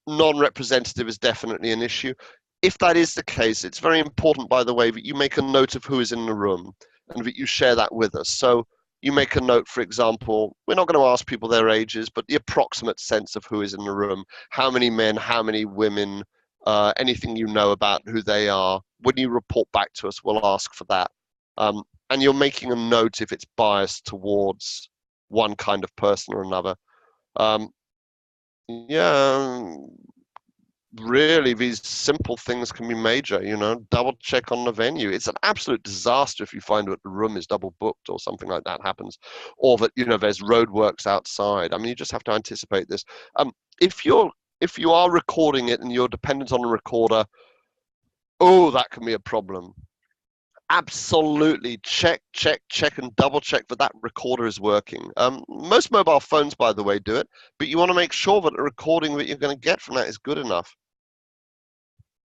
Speaker 2: Non-representative is definitely an issue. If that is the case, it's very important, by the way, that you make a note of who is in the room and that you share that with us. So you make a note, for example, we're not going to ask people their ages, but the approximate sense of who is in the room, how many men, how many women, anything you know about who they are. When you report back to us, we'll ask for that. And you're making a note if it's biased towards one kind of person or another. Really, these simple things can be major, double check on the venue. It's an absolute disaster if you find that the room is double booked or something like that happens, or that, there's roadworks outside. I mean, you just have to anticipate this. If you are recording it and you're dependent on a recorder, that can be a problem. Absolutely check and double check that recorder is working. Most mobile phones, by the way, do it, but you want to make sure that the recording that you're going to get from that is good enough.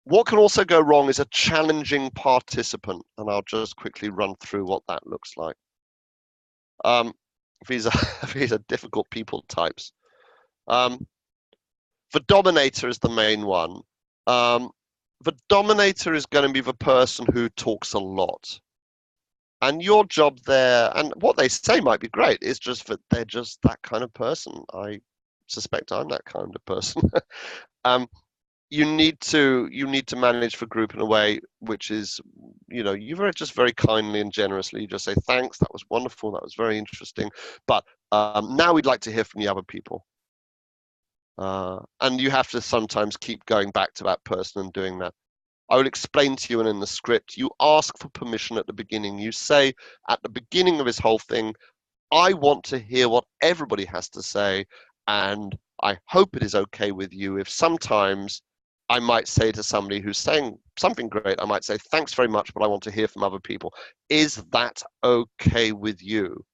Speaker 2: What can also go wrong is a challenging participant, and I'll just quickly run through what that looks like. These are difficult people types. The dominator is the main one. The dominator is going to be the person who talks a lot. And your job there, and what they say might be great, is just that they're just that kind of person. I suspect I'm that kind of person. You need to manage the group in a way which is, you just very kindly and generously, you just say, thanks, that was wonderful, that was very interesting. But now we'd like to hear from the other people. And you have to sometimes keep going back to that person and doing that. I will explain to you, and in the script, you ask for permission at the beginning. You say at the beginning of this whole thing, I want to hear what everybody has to say, and I hope it is okay with you if sometimes I might say to somebody who's saying something great, I might say, thanks very much, but I want to hear from other people. Is that okay with you?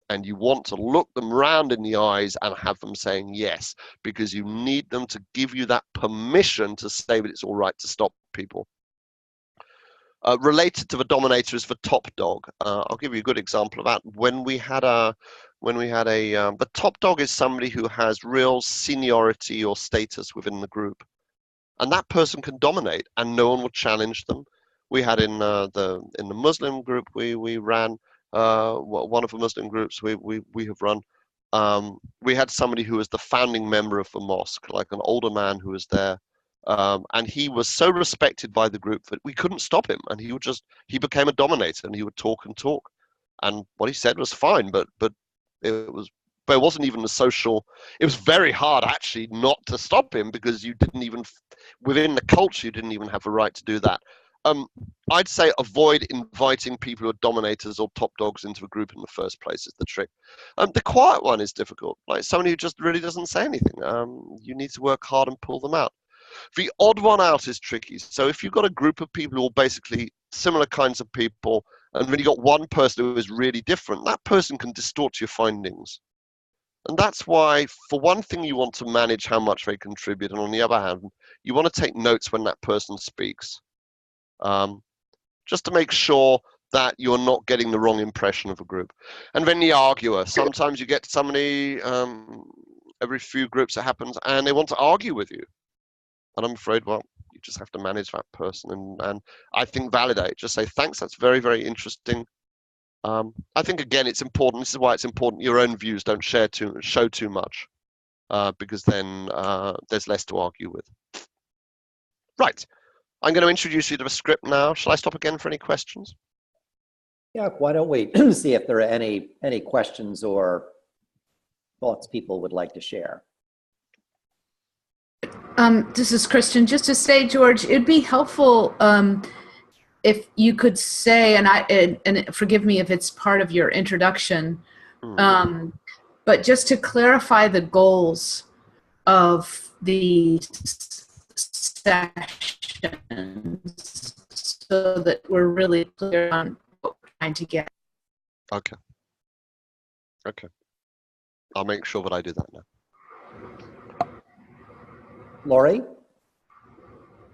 Speaker 2: And you want to look them round in the eyes and have them saying yes, because you need them to give you that permission to say that it's all right to stop people. Related to the dominator is the top dog. I'll give you a good example of that. The top dog is somebody who has real seniority or status within the group, and that person can dominate, and no one will challenge them. We had in the Muslim group we ran. One of the Muslim groups we have run, we had somebody who was the founding member of the mosque, like an older man who was there, and he was so respected by the group that we couldn't stop him, and he became a dominator, and he would talk and talk, and what he said was fine, but it wasn't even a social. It was very hard actually not to stop him, because you didn't even, within the culture, you didn't even have a right to do that. I'd say avoid inviting people who are dominators or top dogs into a group in the first place is the trick. The quiet one is difficult, like someone who just really doesn't say anything. You need to work hard and pull them out. The odd one out is tricky. So if you've got a group of people who are basically similar kinds of people, and then you've got one person who is really different, that person can distort your findings. And that's why, for one thing, you want to manage how much they contribute, and on the other hand, you want to take notes when that person speaks, just to make sure that you're not getting the wrong impression of a group. And then the arguer. Sometimes you get somebody, every few groups it happens, and they want to argue with you. And I'm afraid, well, you just have to manage that person. And I think validate. Just say, thanks, that's very, very interesting. I think, again, it's important. This is why it's important your own views don't show too much, because then there's less to argue with. Right. I'm going to introduce you to the script now. Shall I stop again for any questions?
Speaker 4: Yeah, why don't we see if there are any questions or thoughts people would like to share.
Speaker 1: This is Kristen. Just to say, George, it'd be helpful if you could say, and forgive me if it's part of your introduction, but just to clarify the goals of the sessions so that we're really clear on what we're trying to get.
Speaker 2: Okay. I'll make sure that I do that now.
Speaker 4: Laurie?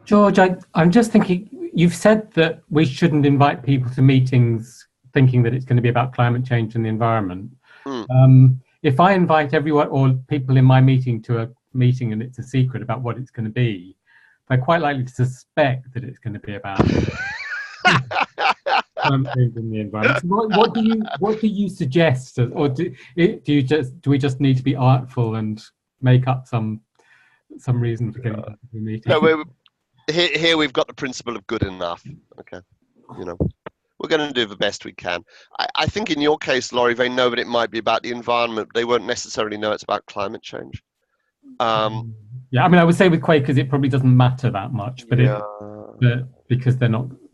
Speaker 12: George, I'm just thinking, you've said that we shouldn't invite people to meetings thinking that it's going to be about climate change and the environment. If I invite everyone or people in my meeting to a meeting and it's a secret about what it's going to be, they're quite likely to suspect that it's going to be about climate change and the environment. So what do you suggest, or do we just need to be artful and make up some reason for getting to the meeting?
Speaker 2: No, here we've got the principle of good enough. Okay, we're going to do the best we can. I think in your case, Laurie, they know that it might be about the environment. They won't necessarily know it's about climate change.
Speaker 12: Yeah, I mean, I would say with Quakers it probably doesn't matter that much, but because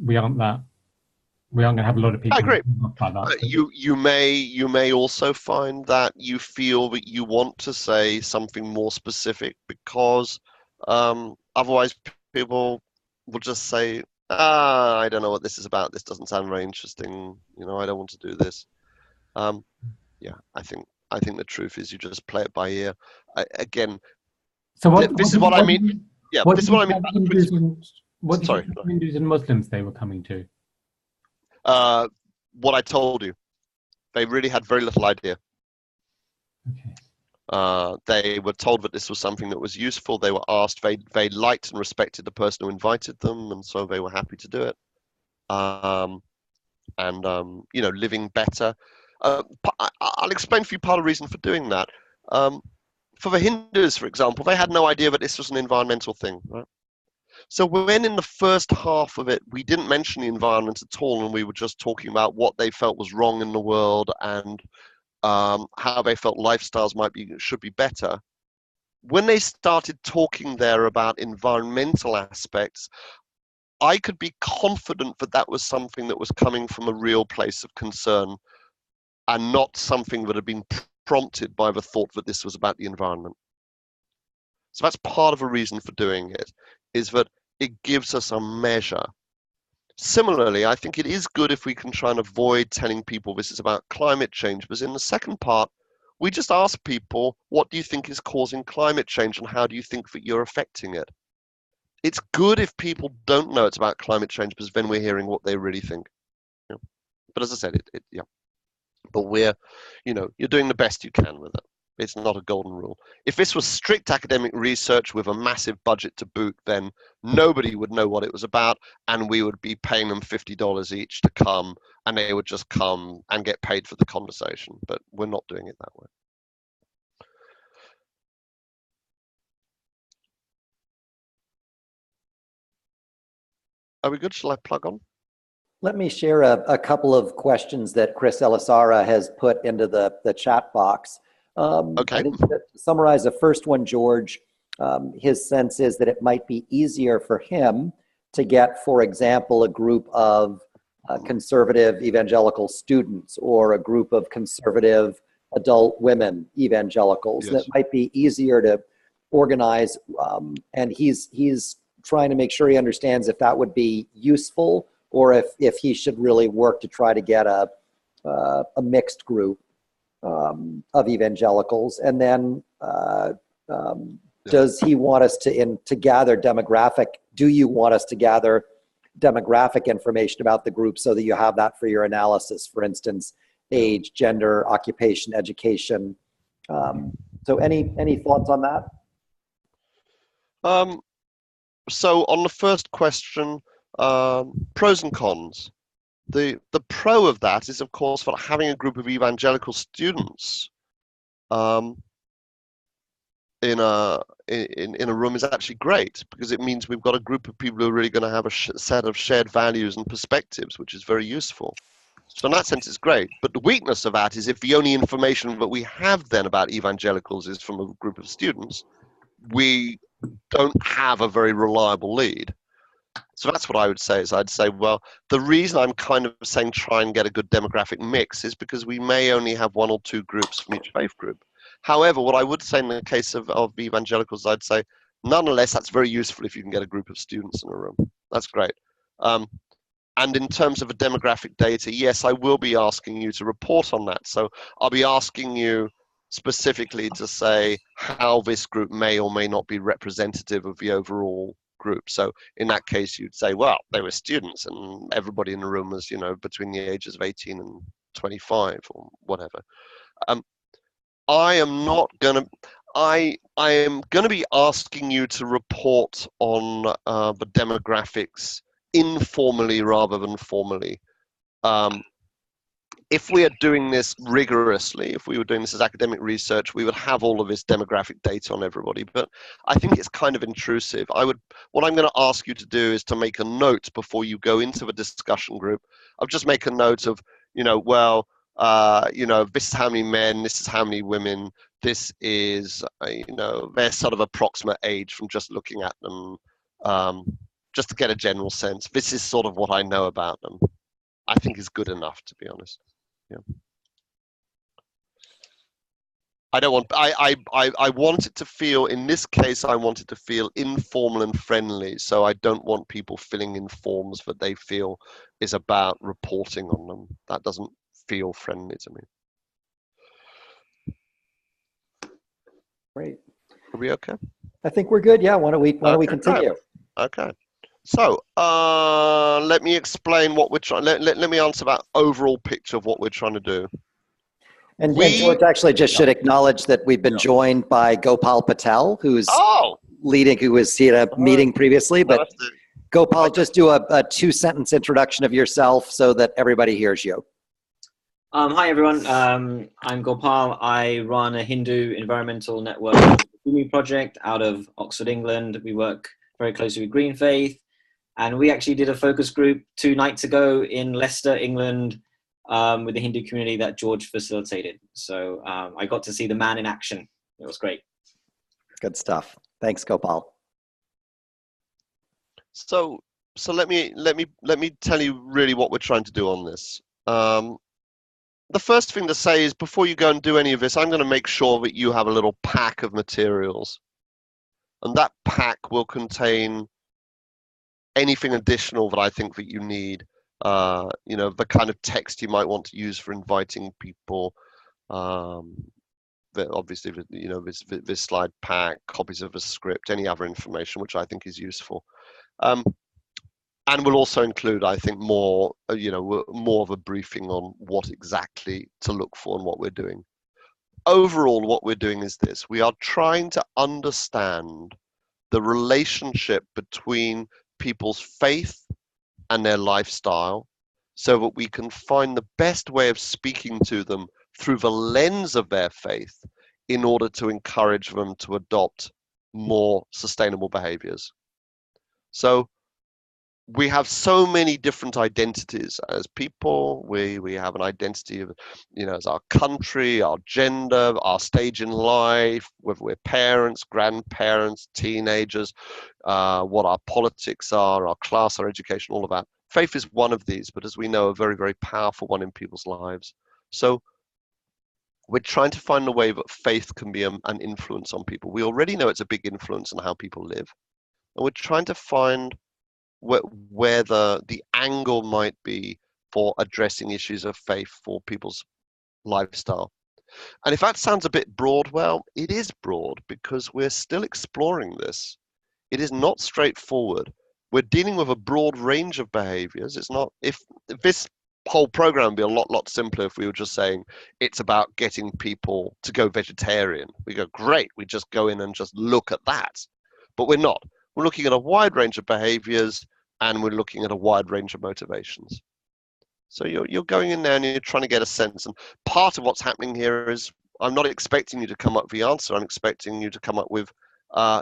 Speaker 12: we aren't going to have a lot of people.
Speaker 2: I agree.
Speaker 12: Like that.
Speaker 2: You may also find that you feel that you want to say something more specific, because otherwise people will just say, I don't know what this is about. This doesn't sound very interesting. I don't want to do this. Yeah, I think the truth is you just play it by ear. Again,
Speaker 12: so
Speaker 2: this is what I mean. Yeah, this is what I mean.
Speaker 12: What did you think Hindus and Muslims they were coming to?
Speaker 2: What I told you. They really had very little idea.
Speaker 12: Okay.
Speaker 2: They were told that this was something that was useful. They were asked. They liked and respected the person who invited them, and so they were happy to do it. Living better. I'll explain for you part of the reason for doing that. For the Hindus, for example, they had no idea that this was an environmental thing, right? So when in the first half of it, we didn't mention the environment at all, and we were just talking about what they felt was wrong in the world and how they felt lifestyles should be better. When they started talking there about environmental aspects, I could be confident that that was something that was coming from a real place of concern and not something that had been prompted by the thought that this was about the environment. So that's part of a reason for doing it, is that it gives us a measure. Similarly, I think it is good if we can try and avoid telling people this is about climate change, because in the second part, we just ask people, what do you think is causing climate change and how do you think that you're affecting it? It's good if people don't know it's about climate change, because then we're hearing what they really think. But as I said, but you're doing the best you can with it. It's not a golden rule. If this was strict academic research with a massive budget to boot, then nobody would know what it was about, and we would be paying them $50 each to come, and they would just come and get paid for the conversation. But we're not doing it that way. Are we good? Shall I plug on?
Speaker 4: Let me share a couple of questions that Chris Elisara has put into the chat box.
Speaker 2: Okay.
Speaker 4: I think to summarize the first one, George, his sense is that it might be easier for him to get, for example, a group of conservative evangelical students or a group of conservative adult women evangelicals.
Speaker 2: Yes.
Speaker 4: That might be easier to organize, and he's trying to make sure he understands if that would be useful or if he should really work to try to get a mixed group of evangelicals. And then does he want us to gather demographic? Do you want us to gather demographic information about the group so that you have that for your analysis? For instance, age, gender, occupation, education. So any thoughts on that?
Speaker 2: So on the first question, pros and cons. The pro of that is, of course, for having a group of evangelical students in a room is actually great, because it means we've got a group of people who are really going to have a set of shared values and perspectives, which is very useful. So in that sense, it's great. But the weakness of that is if the only information that we have then about evangelicals is from a group of students, we don't have a very reliable lead. So that's what I would say. Is I'd say, well, the reason I'm kind of saying try and get a good demographic mix is because we may only have one or two groups from each faith group. However, what I would say in the case of evangelicals, I'd say, nonetheless, that's very useful if you can get a group of students in a room. That's great. And in terms of a demographic data, yes, I will be asking you to report on that. So I'll be asking you specifically to say how this group may or may not be representative of the overall group. So in that case, you'd say, well, they were students and everybody in the room was, between the ages of 18 and 25 or whatever. I am going to be asking you to report on the demographics informally rather than formally. If we are doing this rigorously, if we were doing this as academic research, we would have all of this demographic data on everybody. But I think it's kind of intrusive. What I'm going to ask you to do is to make a note before you go into the discussion group. I'll just make a note of, this is how many men, this is how many women, this is, their sort of approximate age from just looking at them, just to get a general sense. This is sort of what I know about them. I think is good enough, to be honest. Yeah. I want it to feel, in this case, I want it to feel informal and friendly. So I don't want people filling in forms that they feel is about reporting on them. That doesn't feel friendly to me.
Speaker 4: Great.
Speaker 2: Are we okay?
Speaker 4: I think we're good. Yeah. Why don't we continue?
Speaker 2: Okay. So let me explain what we're trying. Let me answer that overall picture of what we're trying to do.
Speaker 4: And George actually just should acknowledge that we've been joined by Gopal Patel, who's leading, who was here at a meeting previously. But Gopal, just do a 2-sentence introduction of yourself so that everybody hears you.
Speaker 14: Hi, everyone. I'm Gopal. I run a Hindu environmental network project out of Oxford, England. We work very closely with Greenfaith. And we actually did a focus group 2 nights ago in Leicester, England, with the Hindu community that George facilitated. So I got to see the man in action. It was great.
Speaker 4: Good stuff. Thanks, Gopal.
Speaker 2: So let me tell you really what we're trying to do on this. The first thing to say is, before you go and do any of this, I'm going to make sure that you have a little pack of materials. And that pack will contain anything additional that I think that you need. The kind of text you might want to use for inviting people. Obviously, this slide pack, copies of a script, any other information which I think is useful. And we'll also include, I think, more of a briefing on what exactly to look for and what we're doing. Overall, what we're doing is this. We are trying to understand the relationship between people's faith and their lifestyle so that we can find the best way of speaking to them through the lens of their faith in order to encourage them to adopt more sustainable behaviors. So we have so many different identities as people. We have an identity of, as our country, our gender, our stage in life, whether we're parents, grandparents, teenagers, what our politics are, our class, our education, all of that. Faith is one of these, but as we know, a very, very powerful one in people's lives. So we're trying to find a way that faith can be an influence on people. We already know it's a big influence on how people live. And we're trying to find where the angle might be for addressing issues of faith for people's lifestyle. And if that sounds a bit broad, well, it is broad because we're still exploring this. It is not straightforward. We're dealing with a broad range of behaviors. It's not, if this whole program would be a lot simpler if we were just saying it's about getting people to go vegetarian. We go, great, we just go in and just look at that. But we're not. We're looking at a wide range of behaviors, and we're looking at a wide range of motivations. So you're going in there and you're trying to get a sense. And part of what's happening here is I'm not expecting you to come up with the answer. I'm expecting you to come up with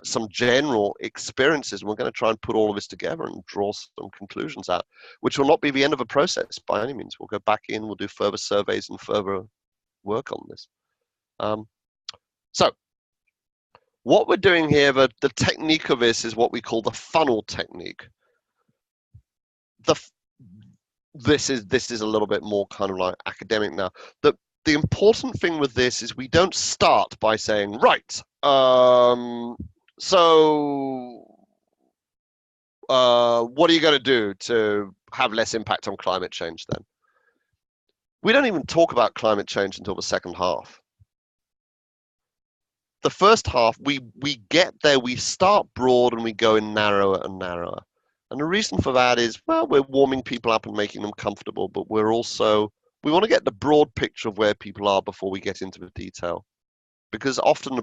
Speaker 2: some general experiences. And we're going to try and put all of this together and draw some conclusions out, which will not be the end of the process by any means. We'll go back in, we'll do further surveys and further work on this. So what we're doing here, the technique of this is what we call the funnel technique. This is a little bit more kind of like academic now. The important thing with this is we don't start by saying, right, so what are you going to do to have less impact on climate change then? We don't even talk about climate change until the second half. The first half, we get there, we start broad and we go in narrower and narrower. And the reason for that is, well, we're warming people up and making them comfortable, but we want to get the broad picture of where people are before we get into the detail. Because often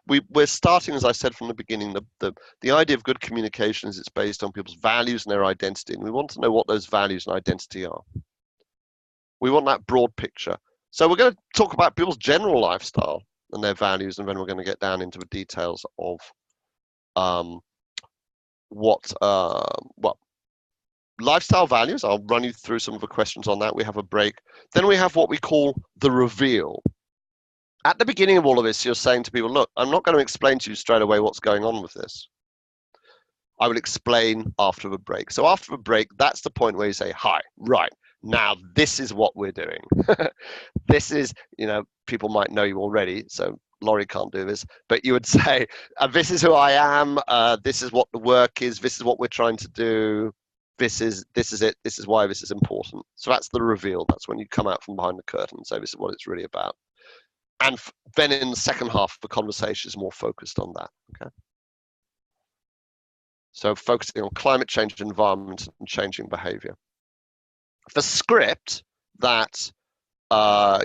Speaker 2: we're starting, as I said from the beginning, the idea of good communication is it's based on people's values and their identity. And we want to know what those values and identity are. We want that broad picture. So we're going to talk about people's general lifestyle and their values, and then we're going to get down into the details of lifestyle values. I'll run you through some of the questions on that. We have a break. Then we have what we call the reveal. At the beginning of all of this, you're saying to people, look, I'm not going to explain to you straight away what's going on with this. I will explain after the break. So after the break, that's the point where you say, hi, right, now this is what we're doing. This is, people might know you already, so Laurie can't do this, but you would say, this is who I am, this is what the work is, this is what we're trying to do, this is it, this is why this is important. So that's the reveal. That's when you come out from behind the curtain and say, this is what it's really about. And then in the second half, the conversation is more focused on that. Okay. So focusing on climate change, environment, and changing behavior. The script that some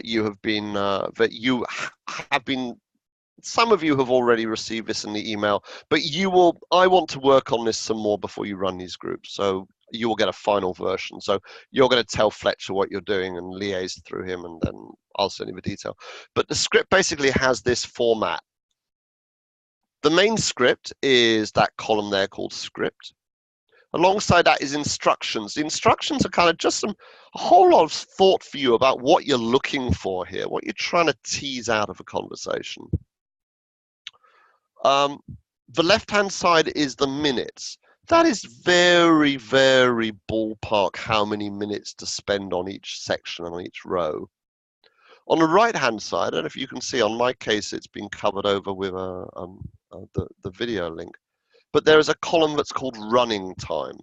Speaker 2: of you have already received this in the email, but I want to work on this some more before you run these groups. So you will get a final version. So you're going to tell Fletcher what you're doing and liaise through him, and then I'll send you the detail. But the script basically has this format. The main script is that column there called script. Alongside that is instructions. The instructions are kind of just a whole lot of thought for you about what you're looking for here, what you're trying to tease out of a conversation. The left-hand side is the minutes. That is very, very ballpark how many minutes to spend on each section, on each row. On the right-hand side, I don't know if you can see, on my case, it's been covered over with the video link. But there is a column that's called running time.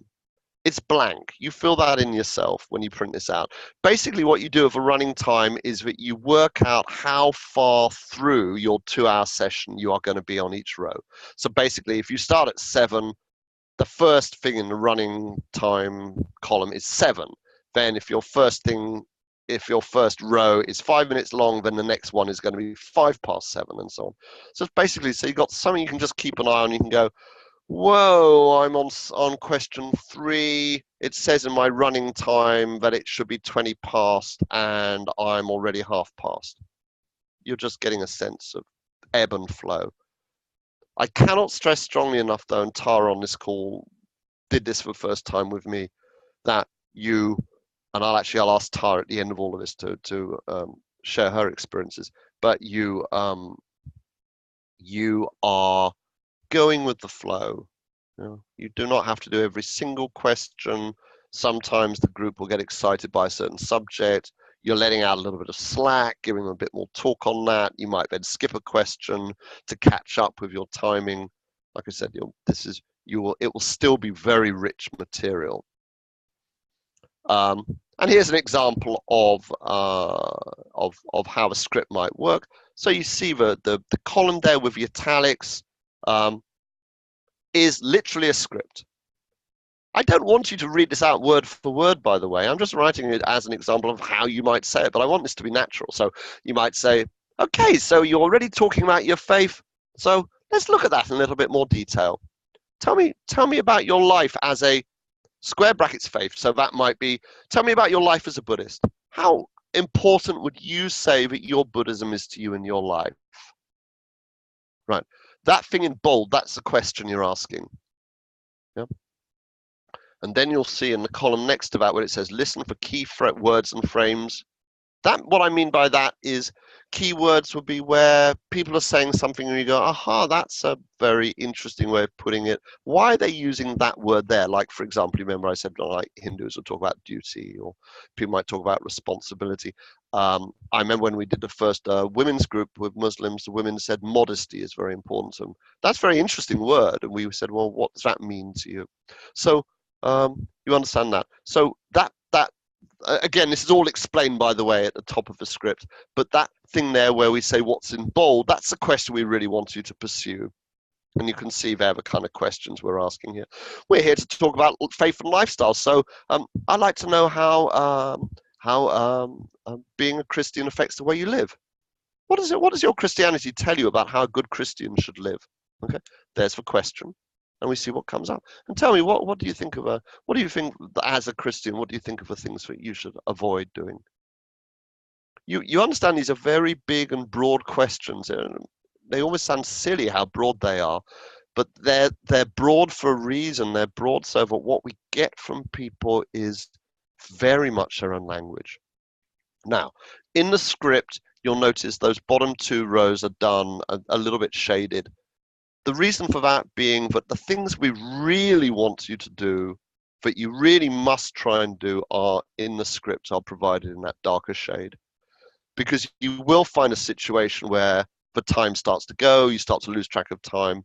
Speaker 2: It's blank. You fill that in yourself when you print this out. Basically, what you do with a running time is that you work out how far through your 2-hour session you are going to be on each row. So basically, if you start at 7, the first thing in the running time column is 7. Then if your first row is 5 minutes long, then the next one is going to be 7:05, and so on. So it's basically, so you've got something you can just keep an eye on. You can go, whoa, I'm on question 3. It says in my running time that it should be 20 past, and I'm already half past. You're just getting a sense of ebb and flow. I cannot stress strongly enough, though, and Tara on this call did this for the first time with me, that you, and I'll ask Tara at the end of all of this to share her experiences, but you are going with the flow. You do not have to do every single question. Sometimes the group will get excited by a certain subject. You're letting out a little bit of slack, giving them a bit more talk on that. You might then skip a question to catch up with your timing. Like I said, it will still be very rich material. And here's an example of how a script might work. So you see the column there with the italics is literally a script. I don't want you to read this out word for word, by the way. I'm just writing it as an example of how you might say it, but I want this to be natural. So you might say, okay, so you're already talking about your faith. So let's look at that in a little bit more detail. Tell me about your life as a square brackets faith. So that might be, tell me about your life as a Buddhist. How important would you say that your Buddhism is to you in your life? Right. That thing in bold, that's the question you're asking. Yeah. And then you'll see in the column next to that where it says listen for key words and frames. What I mean by that is keywords would be where people are saying something and you go, aha, that's a very interesting way of putting it. Why are they using that word there? Like, for example, remember I said like Hindus will talk about duty, or people might talk about responsibility. I remember when we did the first women's group with Muslims, the women said modesty is very important. And that's a very interesting word. And we said, well, what does that mean to you? So you understand that. So that again, this is all explained, by the way, at the top of the script, but that thing there where we say what's in bold, that's the question we really want you to pursue. And you can see there the kind of questions we're asking here. We're here to talk about faith and lifestyle. So I'd like to know how being a Christian affects the way you live. What does your Christianity tell you about how a good Christian should live? Okay, there's the question. And we see what comes up. And tell me, what do you think of what do you think as a Christian? What do you think of the things that you should avoid doing? You understand these are very big and broad questions. They always sound silly how broad they are, but they're broad for a reason. They're broad so that what we get from people is very much their own language. Now, in the script, you'll notice those bottom two rows are done a little bit shaded. The reason for that being that the things we really want you to do, that you really must try and do, are in the script, are provided in that darker shade. Because you will find a situation where the time starts to go, you start to lose track of time.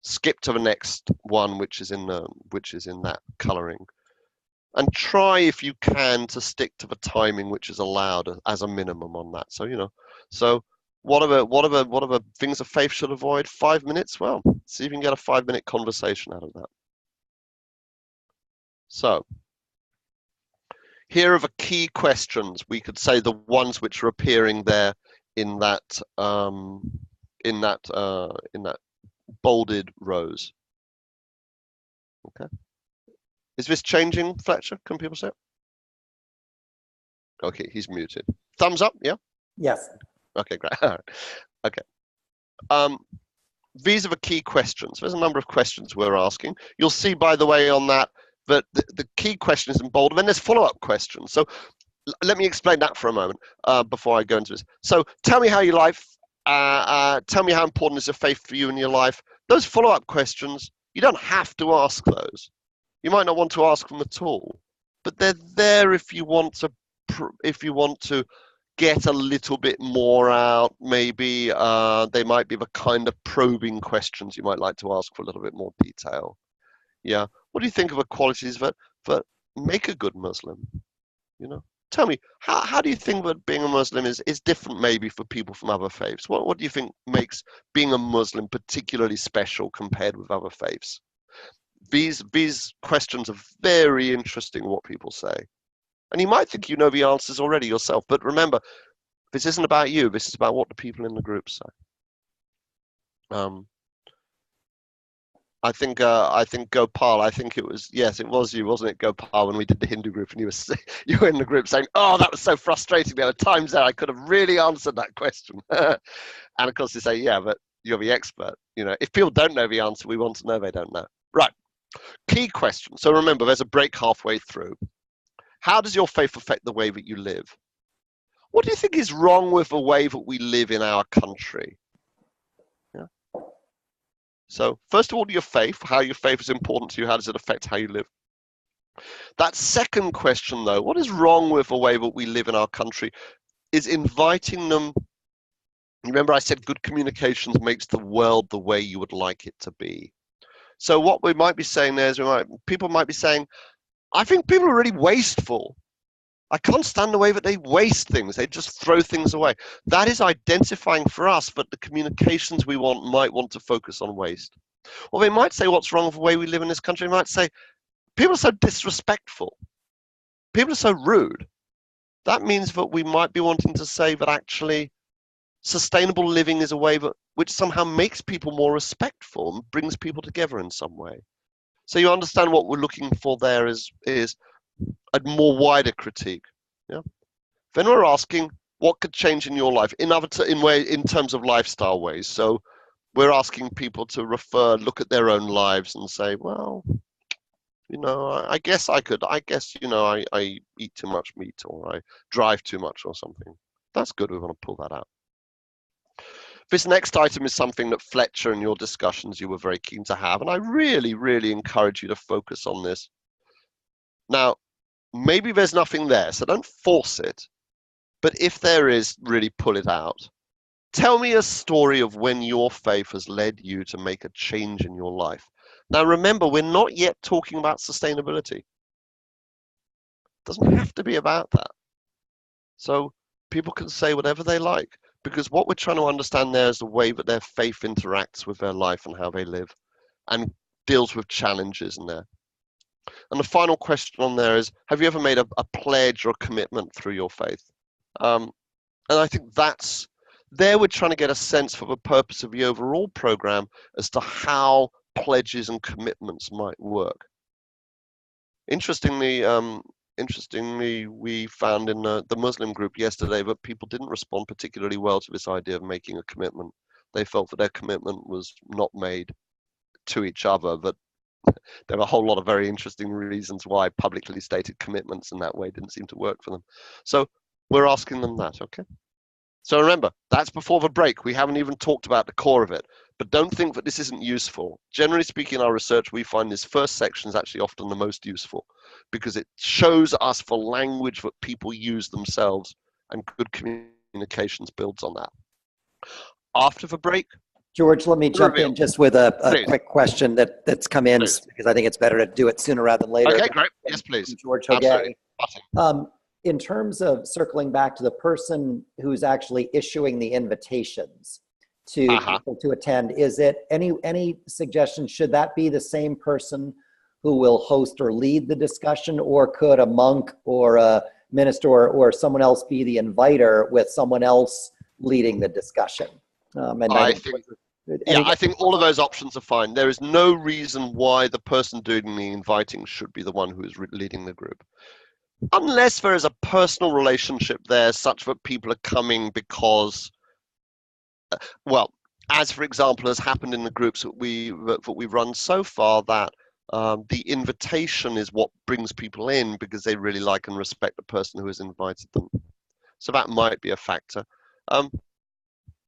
Speaker 2: Skip to the next one, which is in that coloring. And try, if you can, to stick to the timing which is allowed as a minimum on that. So what are the things of faith should avoid? 5 minutes? Well, see if you can get a 5-minute conversation out of that. So here are the key questions. We could say the ones which are appearing there in that bolded rows. Okay. Is this changing, Fletcher? Can people say it? Okay, he's muted. Thumbs up, yeah?
Speaker 4: Yes.
Speaker 2: Okay, great. All right. Okay. These are the key questions. There's a number of questions we're asking. You'll see, by the way, on that the key question is in bold, and then there's follow-up questions. So let me explain that for a moment before I go into this. So tell me how your life, tell me how important is your faith for you in your life. Those follow-up questions, you don't have to ask those. You might not want to ask them at all, but they're there if you want to get a little bit more out. Maybe they might be the kind of probing questions you might like to ask for a little bit more detail. Yeah. What do you think of the qualities that make a good Muslim? Tell me, how do you think that being a Muslim is different maybe for people from other faiths? What do you think makes being a Muslim particularly special compared with other faiths? These questions are very interesting, what people say. And you might think you know the answers already yourself, but remember, this isn't about you. This is about what the people in the group say. I think Gopal, I think it was you, wasn't it, Gopal, when we did the Hindu group, and you were in the group saying, oh, that was so frustrating. There were times there I could have really answered that question. And of course they say, yeah, but you're the expert. If people don't know the answer, we want to know they don't know. Right. Key question. So remember, there's a break halfway through. How does your faith affect the way that you live? What do you think is wrong with the way that we live in our country? Yeah. So first of all, your faith, how your faith is important to you, how does it affect how you live? That second question, though, what is wrong with the way that we live in our country, is inviting them. Remember, I said good communications makes the world the way you would like it to be. So what we might be saying there is people might be saying, I think people are really wasteful. I can't stand the way that they waste things. They just throw things away. That is identifying for us that the communications we want might want to focus on waste. Or they might say, what's wrong with the way we live in this country? They might say, people are so disrespectful. People are so rude. That means that we might be wanting to say that actually sustainable living is a way which somehow makes people more respectful and brings people together in some way. So you understand what we're looking for there is a more wider critique. Yeah. Then we're asking what could change in your life in terms of lifestyle ways. So we're asking people to look at their own lives and say, well, I guess I eat too much meat, or I drive too much or something. That's good. We want to pull that out. This next item is something that Fletcher, in your discussions, you were very keen to have, and I really, really encourage you to focus on this. Now, maybe there's nothing there, so don't force it, but if there is, really pull it out. Tell me a story of when your faith has led you to make a change in your life. Now, remember, we're not yet talking about sustainability. It doesn't have to be about that. So people can say whatever they like, because what we're trying to understand there is the way that their faith interacts with their life and how they live and deals with challenges in there. And the final question on there is, have you ever made a pledge or a commitment through your faith? And I think we're trying to get a sense for the purpose of the overall program as to how pledges and commitments might work. Interestingly, we found in the Muslim group yesterday that people didn't respond particularly well to this idea of making a commitment. They felt that their commitment was not made to each other, but there are a whole lot of very interesting reasons why publicly stated commitments in that way didn't seem to work for them. So we're asking them that, okay? So remember, that's before the break. We haven't even talked about the core of it, but don't think that this isn't useful. Generally speaking, in our research, we find this first section is actually often the most useful because it shows us for language that people use themselves, and good communications builds on that. After the break,
Speaker 4: George, let me jump in just with a quick question that's come in, because I think it's better to do it sooner rather than later.
Speaker 2: Okay, great. Yes, please.
Speaker 4: George Hoguet. In terms of circling back to the person who's actually issuing the invitations to people to attend, is it any suggestion, should that be the same person who will host or lead the discussion, or could a monk or a minister or someone else be the inviter with someone else leading the discussion? I
Speaker 2: think all of those options are fine. There is no reason why the person doing the inviting should be the one who is leading the group. Unless there is a personal relationship there such that people are coming because, well, as for example, has happened in the groups that we've run so far, that the invitation is what brings people in because they really like and respect the person who has invited them. So that might be a factor.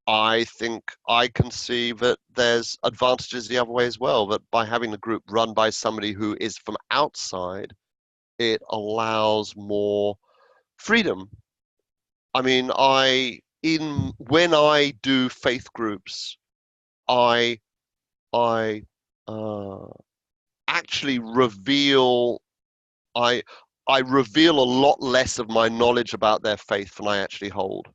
Speaker 2: I think I can see that there's advantages the other way as well, that by having the group run by somebody who is from outside, it allows more freedom. I mean, when I do faith groups, I actually reveal I reveal a lot less of my knowledge about their faith than I actually hold.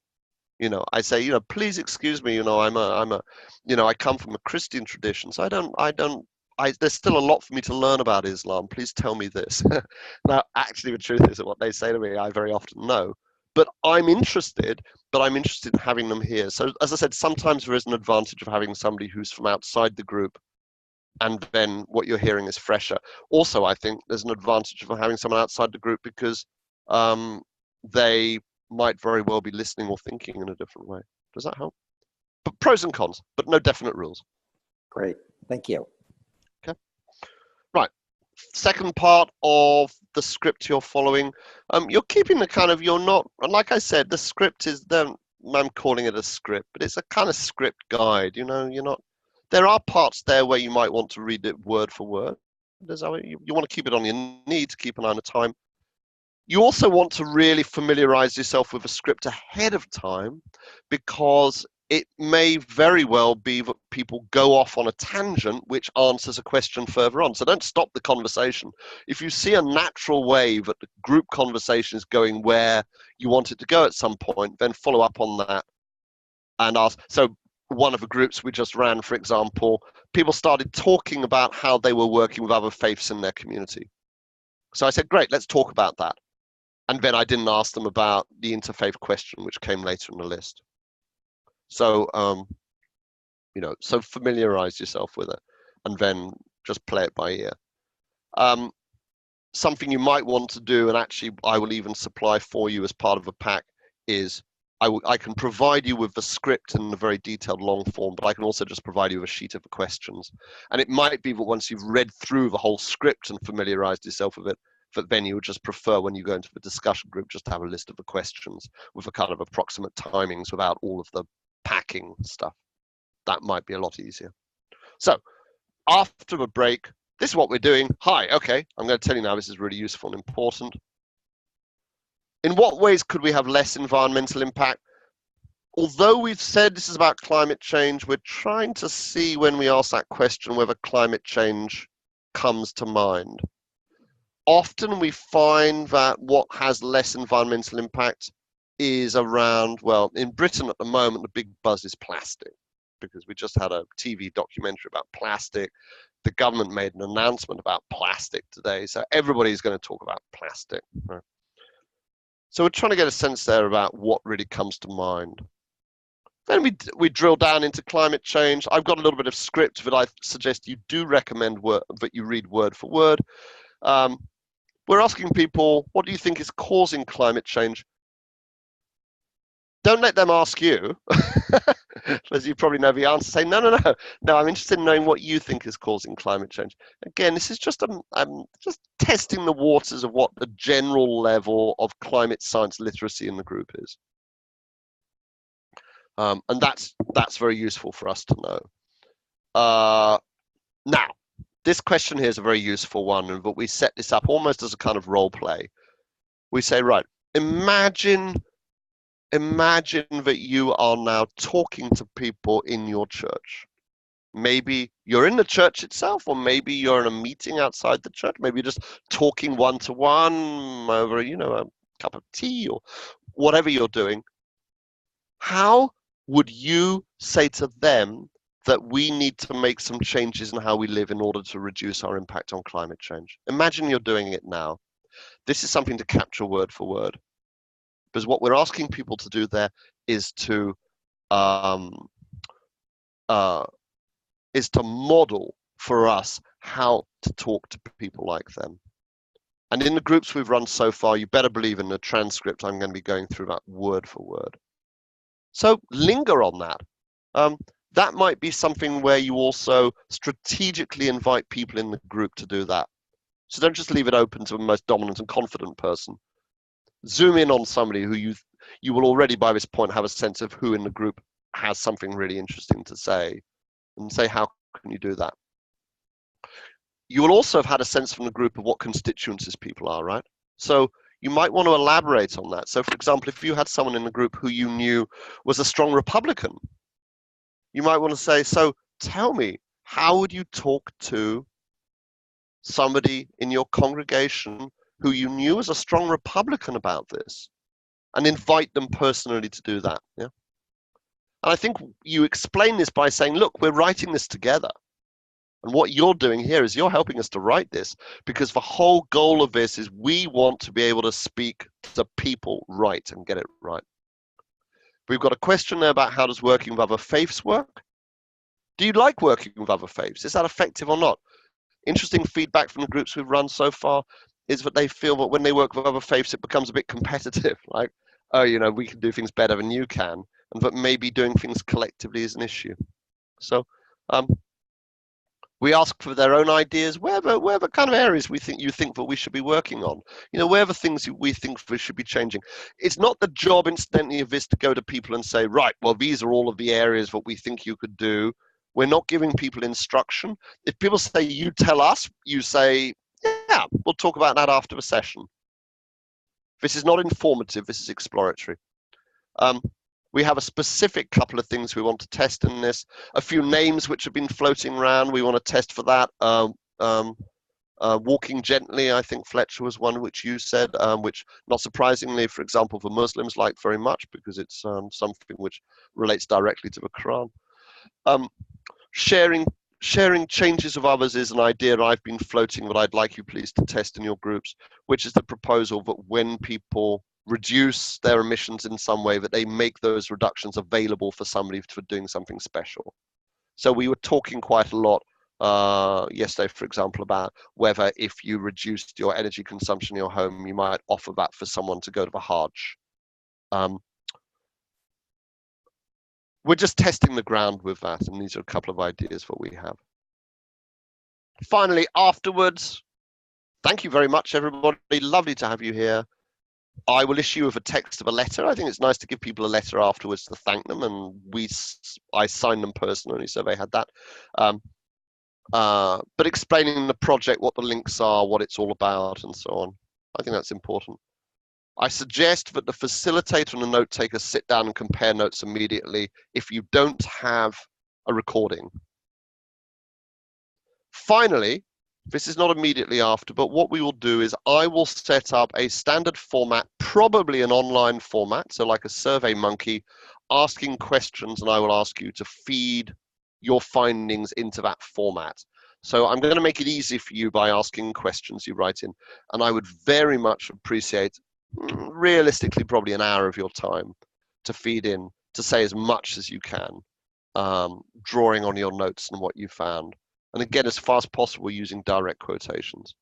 Speaker 2: I say, please excuse me, I come from a Christian tradition, so there's still a lot for me to learn about Islam. Please tell me this. Now, actually, the truth is that what they say to me, I very often know. But I'm interested in having them here. So, as I said, sometimes there is an advantage of having somebody who's from outside the group, and then what you're hearing is fresher. Also, I think there's an advantage of having someone outside the group because they might very well be listening or thinking in a different way. Does that help? But pros and cons, but no definite rules.
Speaker 4: Great, thank you.
Speaker 2: Okay. Right, second part of the script you're following, you're keeping the kind of, you're not, like I said, the script is, I'm calling it a script, but it's a kind of script guide, you know, you're not, there are parts there where you might want to read it word for word. You want to keep it on your knee to keep an eye on the time. You also want to really familiarize yourself with a script ahead of time, because it may very well be that people go off on a tangent which answers a question further on. So don't stop the conversation. If you see a natural way that the group conversation is going where you want it to go at some point, then follow up on that and ask. So one of the groups we just ran, for example, people started talking about how they were working with other faiths in their community. So I said, great, let's talk about that. And then I didn't ask them about the interfaith question, which came later in the list. So, you know, so familiarize yourself with it and then just play it by ear. Something you might want to do, and actually I will even supply for you as part of a pack, is I can provide you with the script in a very detailed long form, but I can also just provide you with a sheet of the questions. And it might be that once you've read through the whole script and familiarized yourself with it, that then you would just prefer, when you go into the discussion group, just to have a list of the questions with a kind of approximate timings without all of the packing stuff. That might be a lot easier. So after the break, this is what we're doing. Hi, okay, I'm going to tell you now, this is really useful and important. In what ways could we have less environmental impact? Although we've said this is about climate change, we're trying to see, when we ask that question, whether climate change comes to mind. Often we find that what has less environmental impact is around, well, in Britain at the moment, the big buzz is plastic, because we just had a TV documentary about plastic. The government made an announcement about plastic today, so everybody's going to talk about plastic. Right? So we're trying to get a sense there about what really comes to mind. Then we drill down into climate change. I've got a little bit of script that I suggest you do recommend that you read word for word. We're asking people, what do you think is causing climate change? Don't let them ask you, as you probably know the answer. Say, no, I'm interested in knowing what you think is causing climate change. Again, this is just just testing the waters of what the general level of climate science literacy in the group is. And that's very useful for us to know. Now, this question here is a very useful one, but we set this up almost as a kind of role play. We say, right, imagine that you are now talking to people in your church. Maybe you're in the church itself, or maybe you're in a meeting outside the church. Maybe you're just talking one-to-one over, you know, a cup of tea or whatever you're doing. How would you say to them that we need to make some changes in how we live in order to reduce our impact on climate change? Imagine you're doing it now. This is something to capture word for word, because what we're asking people to do there is to model for us how to talk to people like them. And in the groups we've run so far, you better believe in the transcript I'm going to be going through that word for word. So linger on that. That might be something where you also strategically invite people in the group to do that. So don't just leave it open to the most dominant and confident person. Zoom in on somebody who you will already by this point have a sense of who in the group has something really interesting to say, and say, how can you do that? You will also have had a sense from the group of what constituencies people are, right? So you might want to elaborate on that. So for example, if you had someone in the group who you knew was a strong Republican, you might want to say, so tell me, how would you talk to somebody in your congregation who you knew was a strong Republican about this, and invite them personally to do that? Yeah. And I think you explain this by saying, look, we're writing this together. And what you're doing here is you're helping us to write this, because the whole goal of this is we want to be able to speak to people right and get it right. We've got a question there about how does working with other faiths work? Do you like working with other faiths? Is that effective or not? Interesting feedback from the groups we've run so far is that they feel that when they work with other faiths, it becomes a bit competitive. Like, oh, you know, we can do things better than you can. And that maybe doing things collectively is an issue. So We ask for their own ideas, wherever kind of areas you think that we should be working on. You know, wherever things we think we should be changing. It's not the job, incidentally, of this to go to people and say, right, well, these are all of the areas that we think you could do. We're not giving people instruction. If people say, you tell us, you say, yeah, we'll talk about that after the session. This is not informative, this is exploratory. We have a specific couple of things we want to test in this. A few names which have been floating around, we want to test for that. Walking gently, I think Fletcher was one which you said, which not surprisingly, for example, for Muslims like very much because it's something which relates directly to the Quran. Sharing changes of others is an idea I've been floating that I'd like you please to test in your groups, which is the proposal that when people reduce their emissions in some way, that they make those reductions available for somebody for doing something special. So we were talking quite a lot yesterday, for example, about whether if you reduced your energy consumption in your home, you might offer that for someone to go to the Hajj. We're just testing the ground with that, and these are a couple of ideas that we have. Finally, afterwards, thank you very much, everybody. Lovely to have you here. I will issue with a text of a letter. I think it's nice to give people a letter afterwards to thank them, and I signed them personally, so they had that. But explaining the project, what the links are, what it's all about, and so on. I think that's important. I suggest that the facilitator and the note taker sit down and compare notes immediately if you don't have a recording. Finally, this is not immediately after, but what we will do is I will set up a standard format, probably an online format, so like a Survey Monkey, asking questions, and I will ask you to feed your findings into that format. So I'm going to make it easy for you by asking questions you write in, and I would very much appreciate, realistically, probably an hour of your time to feed in, to say as much as you can, drawing on your notes and what you found. And again, as far as possible, using direct quotations.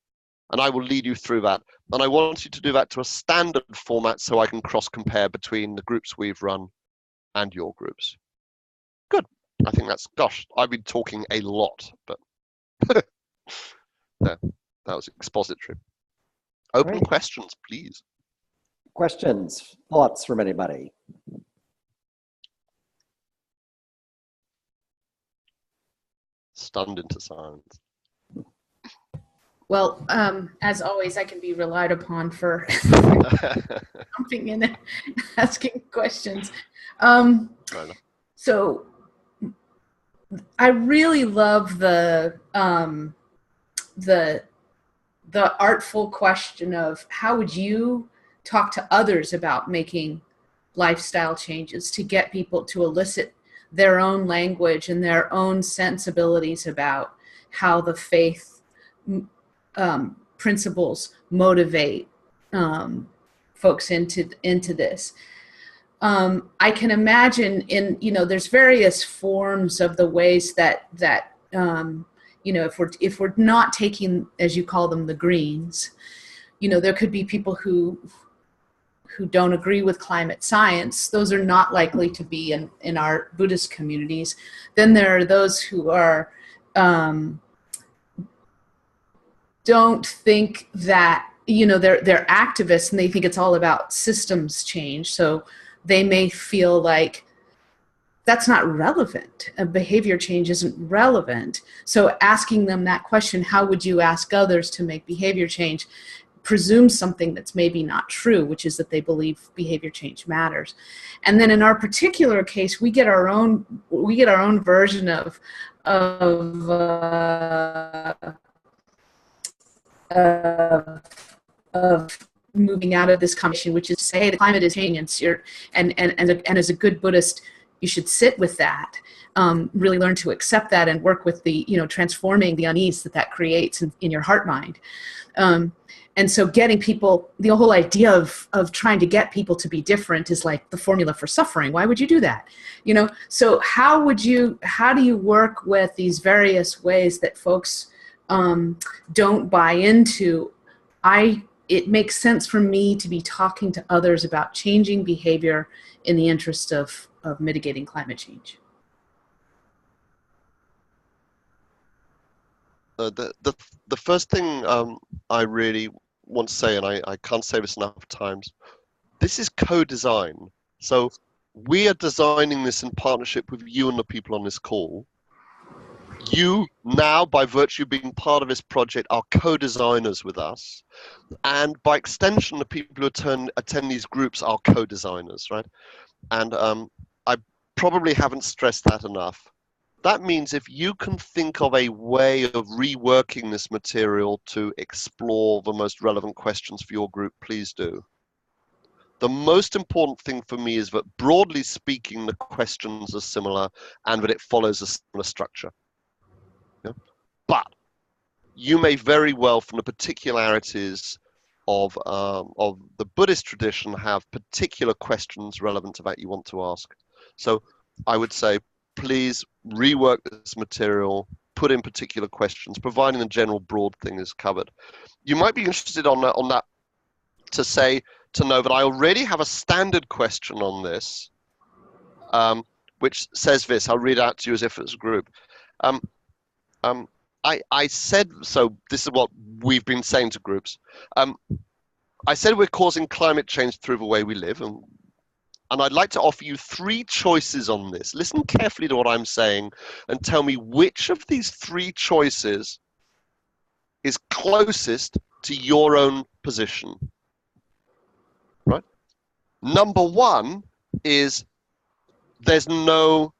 Speaker 2: And I will lead you through that. And I want you to do that to a standard format so I can cross-compare between the groups we've run and your groups. Good. I think that's, gosh, I've been talking a lot, but no, that was expository. Open
Speaker 4: Great.
Speaker 2: questions, please.
Speaker 4: Questions, thoughts from anybody?
Speaker 2: Stunned into silence.
Speaker 1: Well, as always, I can be relied upon for jumping in and asking questions. So I really love the artful question of how would you talk to others about making lifestyle changes to get people to elicit their own language and their own sensibilities about how the faith principles motivate folks into this. I can imagine there's various forms of the ways that if we're not taking, as you call them, the greens, there could be people who don't agree with climate science. Those are not likely to be in our Buddhist communities. Then there are those who are don't think that, they're activists and they think it's all about systems change. So they may feel like that's not relevant. Behavior change isn't relevant. So asking them that question, how would you ask others to make behavior change, presumes something that's maybe not true, which is that they believe behavior change matters. And then in our particular case, we get our own version of moving out of this conversation, which is to say, hey, the climate is changing, and as a good Buddhist, you should sit with that, really learn to accept that and work with the, transforming the unease that creates in your heart mind. And so getting people, the whole idea of trying to get people to be different is like the formula for suffering. Why would you do that? So how do you work with these various ways that folks don't buy into? It makes sense for me to be talking to others about changing behavior in the interest of mitigating climate change.
Speaker 2: the first thing I really want to say, and I can't say this enough times, this is co-design. So we are designing this in partnership with you and the people on this call. You now, by virtue of being part of this project, are co-designers with us. And by extension, the people who attend these groups are co-designers, right? And I probably haven't stressed that enough. That means if you can think of a way of reworking this material to explore the most relevant questions for your group, please do. The most important thing for me is that, broadly speaking, the questions are similar and that it follows a similar structure. Yeah? But you may very well, from the particularities of the Buddhist tradition, have particular questions relevant to that you want to ask. So I would say, please rework this material, put in particular questions, providing the general broad thing is covered. You might be interested on that to know that I already have a standard question on this, which says this. I'll read out to you as if it's a group. I said, so this is what we've been saying to groups. I said we're causing climate change through the way we live, and I'd like to offer you 3 choices on this. Listen carefully to what I'm saying and tell me which of these 3 choices is closest to your own position. Right? Number 1 is there's no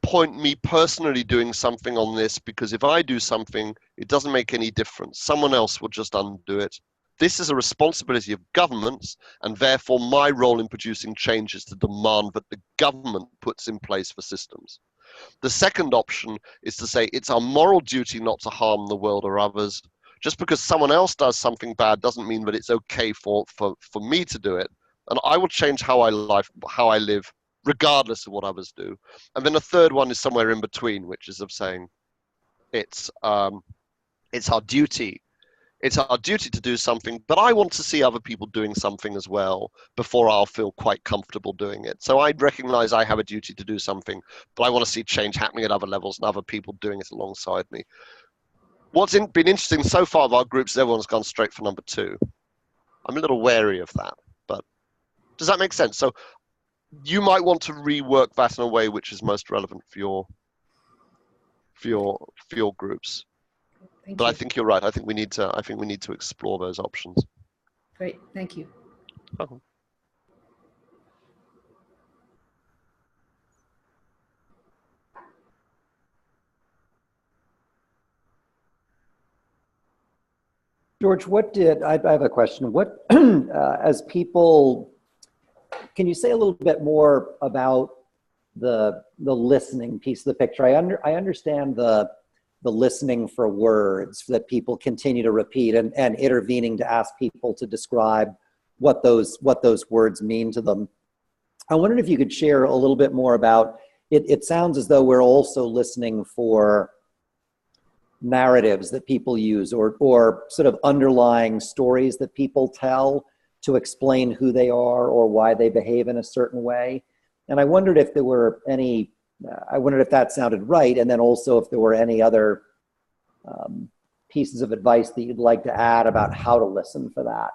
Speaker 2: point me personally doing something on this, because if I do something, it doesn't make any difference. Someone else will just undo it. This is a responsibility of governments, and therefore my role in producing change is to demand that the government puts in place the systems. The second option is to say it's our moral duty not to harm the world or others. Just because someone else does something bad doesn't mean that it's okay for me to do it. And I will change how I live, regardless of what others do. And then the third one is somewhere in between, which is of saying it's our duty. It's our duty to do something, but I want to see other people doing something as well before I'll feel quite comfortable doing it. So I recognize I have a duty to do something, but I want to see change happening at other levels and other people doing it alongside me. What's been interesting so far of our groups is everyone's gone straight for number 2. I'm a little wary of that, but does that make sense? So you might want to rework that in a way which is most relevant for your groups. But I think you're right. I think we need to explore those options.
Speaker 1: Great, thank you.
Speaker 2: Okay.
Speaker 4: George, I have a question. What, as people, can you say a little bit more about the listening piece of the picture? I understand the listening for words that people continue to repeat and intervening to ask people to describe what those words mean to them. I wondered if you could share a little bit more about it. It sounds as though we're also listening for narratives that people use or sort of underlying stories that people tell to explain who they are or why they behave in a certain way. And I wondered if there were any, I wondered if that sounded right, and then also if there were any other pieces of advice that you'd like to add about how to listen for that.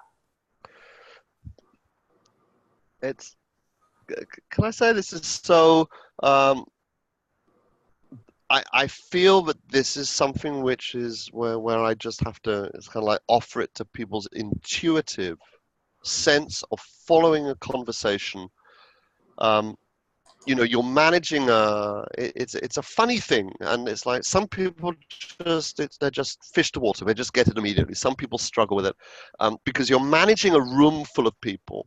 Speaker 2: Can I say this is so, I feel that this is something which is where I just have to, it's kind of like offer it to people's intuitive sense of following a conversation. You know, you're managing it's a funny thing, and it's like some people they're just fish to water, they just get it immediately. Some people struggle with it because you're managing a room full of people.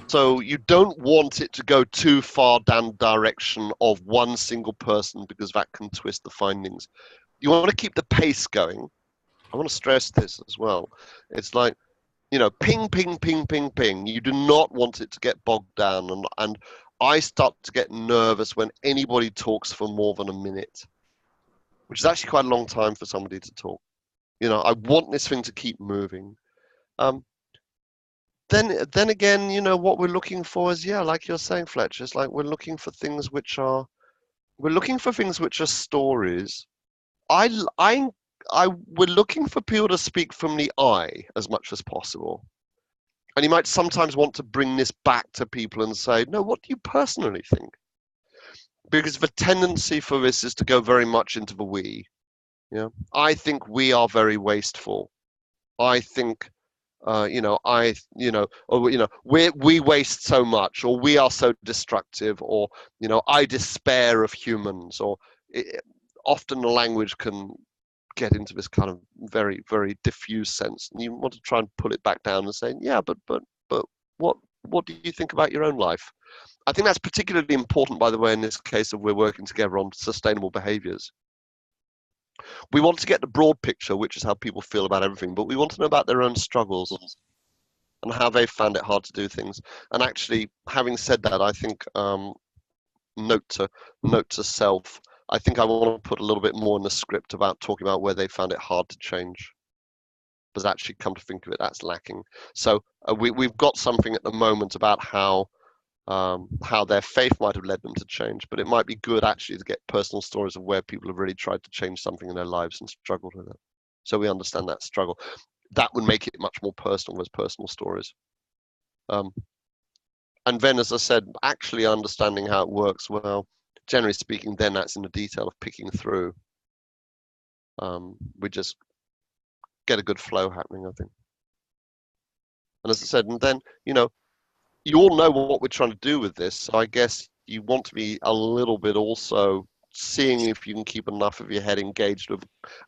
Speaker 2: So you don't want it to go too far down the direction of one single person, because that can twist the findings. You want to keep the pace going. I want to stress this as well. It's like, you know, ping, ping, ping, ping, ping. You do not want it to get bogged down. And I start to get nervous when anybody talks for more than a minute, which is actually quite a long time for somebody to talk. You know, I want this thing to keep moving. Then again, you know, what we're looking for is, yeah, like you're saying, Fletcher, it's like we're looking for things which are stories we're looking for people to speak from the I as much as possible. And you might sometimes want to bring this back to people and say, no, what do you personally think? Because the tendency for this is to go very much into the we. Yeah, I think we are very wasteful. I think, we waste so much, or we are so destructive, or, I despair of humans, or often the language can get into this kind of very, very diffuse sense. And you want to try and pull it back down and say, yeah, but what do you think about your own life? I think that's particularly important, by the way, in this case of we're working together on sustainable behaviors. We want to get the broad picture, which is how people feel about everything, but we want to know about their own struggles and how they found it hard to do things. And actually, having said that, I think note to self, I think I want to put a little bit more in the script about talking about where they found it hard to change. But actually, come to think of it, that's lacking. So we've got something at the moment about how their faith might have led them to change, but it might be good actually to get personal stories of where people have really tried to change something in their lives and struggled with it. So we understand that struggle. That would make it much more personal as personal stories. And then, as I said, actually understanding how it works, well, generally speaking, then that's in the detail of picking through. We just get a good flow happening, I think. And as I said, and then, you all know what we're trying to do with this. So I guess you want to be a little bit also seeing if you can keep enough of your head engaged with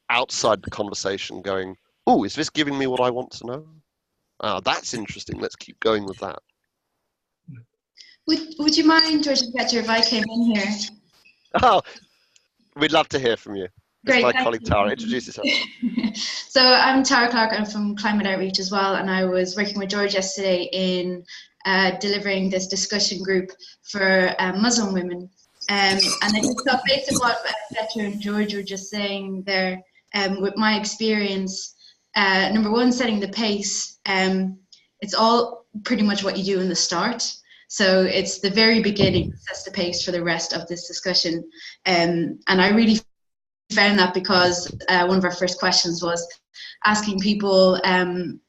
Speaker 2: outside the conversation going, oh, is this giving me what I want to know? That's interesting. Let's keep going with that.
Speaker 15: Would you mind, George and Petra, if I came in here?
Speaker 2: Oh, we'd love to hear from you.
Speaker 15: Great,
Speaker 2: my colleague Tara. Introduce yourself.
Speaker 15: So I'm Tara Clark. I'm from Climate Outreach as well, and I was working with George yesterday in delivering this discussion group for Muslim women. And I just thought, based on what Petra and George were just saying there, with my experience, number one, setting the pace, it's all pretty much what you do in the start. So it's the very beginning that sets the pace for the rest of this discussion. And I really found that because one of our first questions was asking people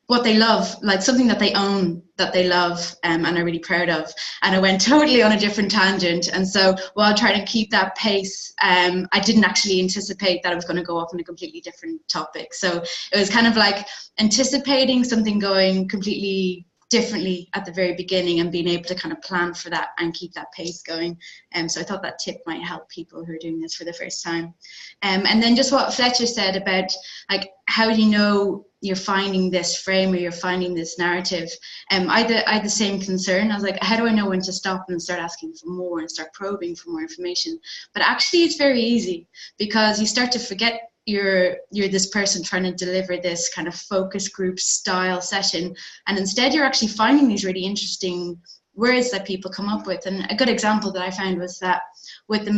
Speaker 15: what they love, like something that they own that they love and are really proud of. And I went totally on a different tangent. And so while trying to keep that pace, I didn't actually anticipate that I was going to go off on a completely different topic. So it was kind of like anticipating something going completely differently at the very beginning and being able to kind of plan for that and keep that pace going. So I thought that tip might help people who are doing this for the first time. And then just what Fletcher said about, like, how do you know you're finding this frame or you're finding this narrative? I had the same concern. I was like, how do I know when to stop and start asking for more and start probing for more information? But actually it's very easy, because you start to forget you're this person trying to deliver this kind of focus group style session, and instead you're actually finding these really interesting words that people come up with. And a good example that I found was that with the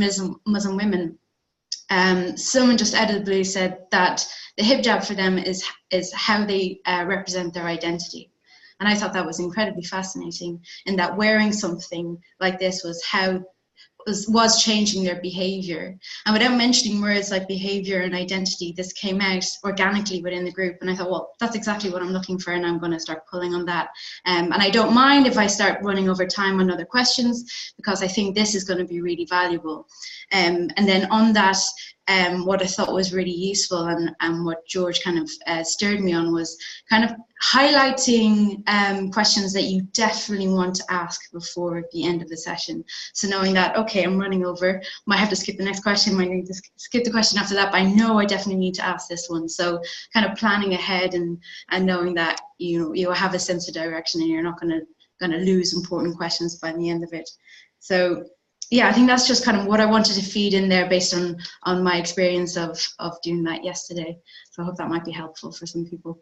Speaker 15: Muslim women, someone just audibly said that the hijab for them is how they represent their identity. And I thought that was incredibly fascinating, in that wearing something like this was how was changing their behavior. And without mentioning words like behavior and identity, this came out organically within the group. And I thought, well, that's exactly what I'm looking for, and I'm going to start pulling on that. And I don't mind if I start running over time on other questions, because I think this is going to be really valuable. And then on that, what I thought was really useful and what George kind of stirred me on was kind of highlighting questions that you definitely want to ask before the end of the session. So knowing that, okay, I'm running over, might have to skip the next question, might need to skip the question after that, but I know I definitely need to ask this one. So kind of planning ahead and knowing that you have a sense of direction and you're not going to lose important questions by the end of it. So yeah, I think that's just kind of what I wanted to feed in there based on my experience of doing that yesterday. So I hope that might be helpful for some people.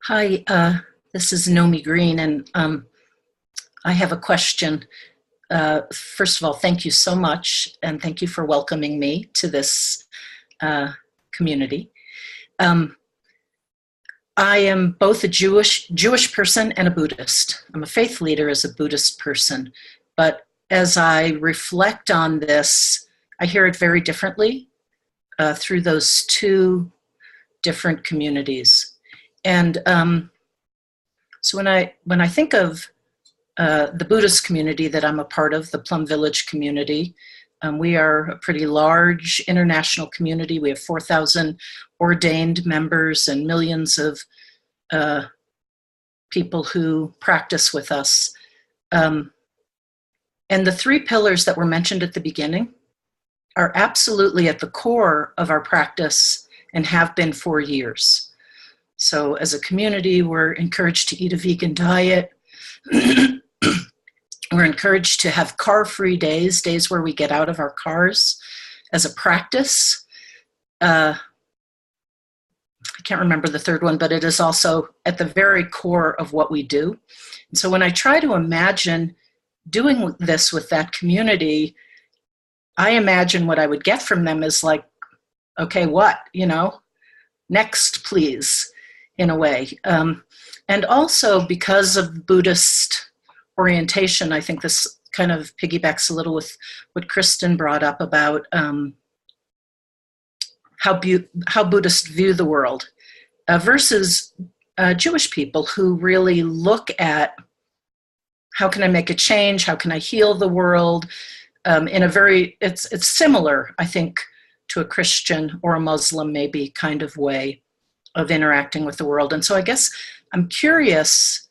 Speaker 16: Hi, this is Nomi Green, and I have a question. First of all, thank you so much, and thank you for welcoming me to this community. I am both a Jewish person and a Buddhist. I'm a faith leader as a Buddhist person, but as I reflect on this, I hear it very differently through those two different communities. And so when I think of the Buddhist community that I'm a part of, the Plum Village community, we are a pretty large international community. We have 4,000 ordained members and millions of people who practice with us. And the three pillars that were mentioned at the beginning are absolutely at the core of our practice and have been for years. So as a community, we're encouraged to eat a vegan diet. We're encouraged to have car-free days, days where we get out of our cars as a practice. I can't remember the third one, but it is also at the very core of what we do. And so when I try to imagine doing this with that community, I imagine what I would get from them is like, okay, what, next, please, in a way. And also because of Buddhist orientation, I think this kind of piggybacks a little with what Kristen brought up about how Buddhists view the world versus Jewish people who really look at how can I make a change, how can I heal the world, in a very, it's similar, I think, to a Christian or a Muslim maybe kind of way of interacting with the world. And so I guess I'm curious,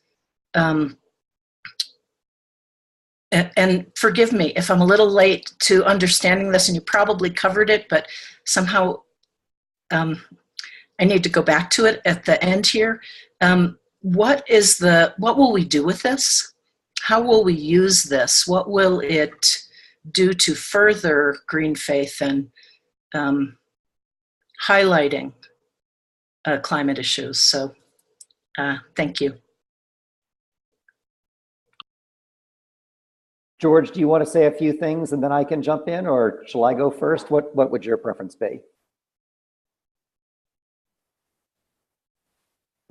Speaker 16: and forgive me if I'm a little late to understanding this, and you probably covered it, but somehow I need to go back to it at the end here. What will we do with this? How will we use this? What will it do to further Greenfaith and highlighting climate issues? So thank you.
Speaker 4: George, do you want to say a few things and then I can jump in, or shall I go first? What would your preference be?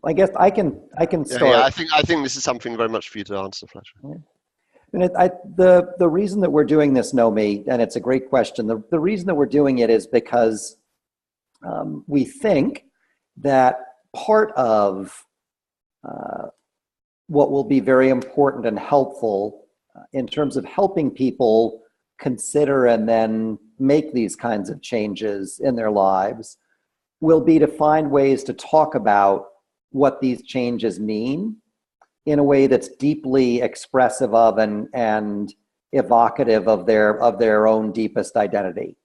Speaker 4: I guess I can start.
Speaker 2: Yeah, I think this is something very much for you to answer, Fletcher.
Speaker 4: Yeah. And the reason that we're doing this, Nomi, and it's a great question, the reason that we're doing it is because we think that part of what will be very important and helpful in terms of helping people consider and then make these kinds of changes in their lives will be to find ways to talk about what these changes mean in a way that's deeply expressive of and evocative of their own deepest identity.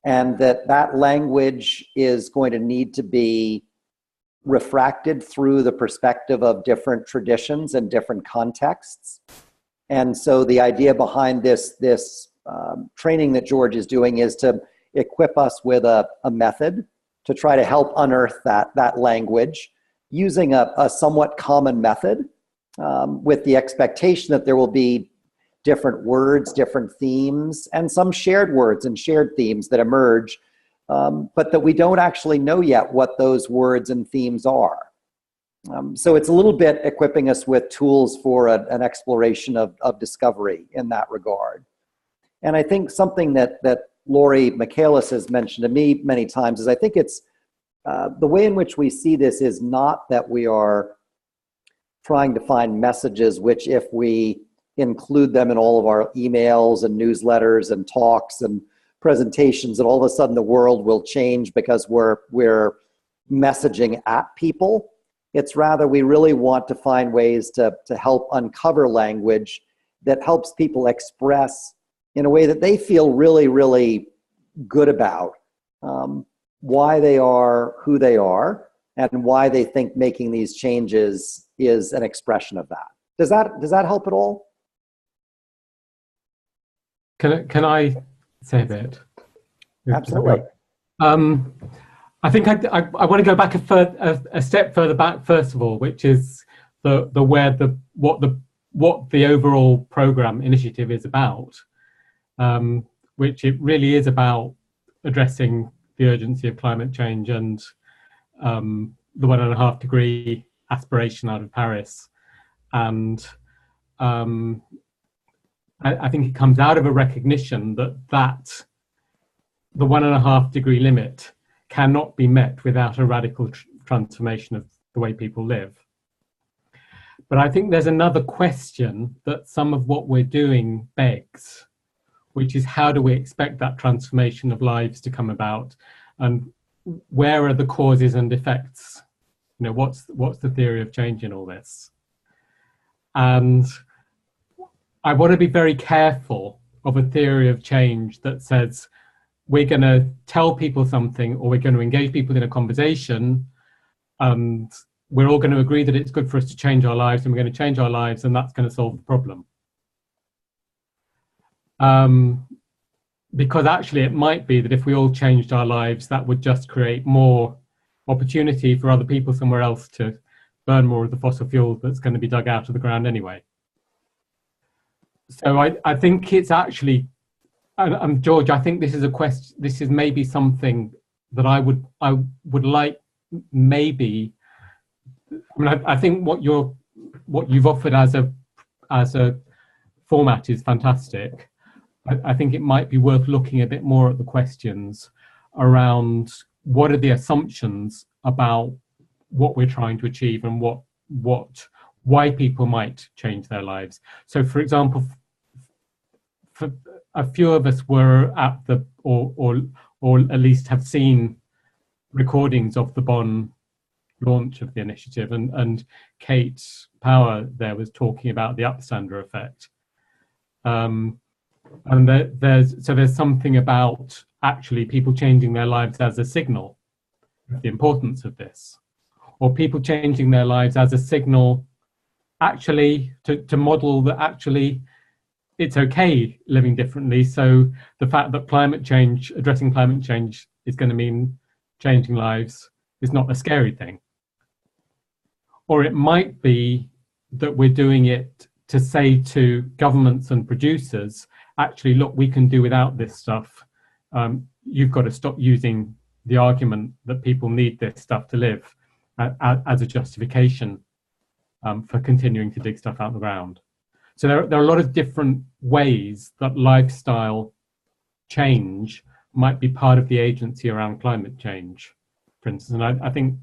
Speaker 4: And that language is going to need to be refracted through the perspective of different traditions and different contexts. And so the idea behind this training that George is doing is to equip us with a method to try to help unearth that language using a somewhat common method with the expectation that there will be different words, different themes, and some shared words and shared themes that emerge, but that we don't actually know yet what those words and themes are. So it's a little bit equipping us with tools for an exploration of discovery in that regard. And I think something that Lori Michaelis has mentioned to me many times is I think it's the way in which we see this is not that we are trying to find messages which, if we include them in all of our emails and newsletters and talks and presentations, that all of a sudden the world will change because we're messaging at people. It's rather we really want to find ways to help uncover language that helps people express in a way that they feel really, really good about why they are who they are and why they think making these changes is an expression of that. Does that help at all?
Speaker 12: Can I say a bit?
Speaker 4: Absolutely.
Speaker 12: I think I want to go back a step further back first of all, which is what the overall program initiative is about, which it really is about addressing the urgency of climate change and the 1.5 degree aspiration out of Paris, and I think it comes out of a recognition that the 1.5 degree limit cannot be met without a radical transformation of the way people live. But I think there's another question that some of what we're doing begs, which is how do we expect that transformation of lives to come about, and where are the causes and effects? You know, what's the theory of change in all this? And I want to be very careful of a theory of change that says we're going to tell people something, or we're going to engage people in a conversation, and we're all going to agree that it's good for us to change our lives, and we're going to change our lives, and that's going to solve the problem. Because actually it might be that if we all changed our lives, that would just create more opportunity for other people somewhere else to burn more of the fossil fuel that's going to be dug out of the ground anyway. So I think it's actually, George, I think this is a question, this is maybe something that I would like maybe, I mean, I think what you've offered as a format is fantastic. I think it might be worth looking a bit more at the questions around what are the assumptions about what we're trying to achieve and why people might change their lives. So, for example, for a few of us were at the or at least have seen recordings of the Bonn launch of the initiative, and Kate Power there was talking about the upstander effect. And there's something about actually people changing their lives as a signal of the importance of this, or people changing their lives as a signal actually to model that actually it's okay living differently. So the fact that addressing climate change is going to mean changing lives is not a scary thing. Or it might be that we're doing it to say to governments and producers, actually, look, we can do without this stuff. You've got to stop using the argument that people need this stuff to live as a justification for continuing to dig stuff out of the ground. So there are a lot of different ways that lifestyle change might be part of the agency around climate change, for instance. And I think,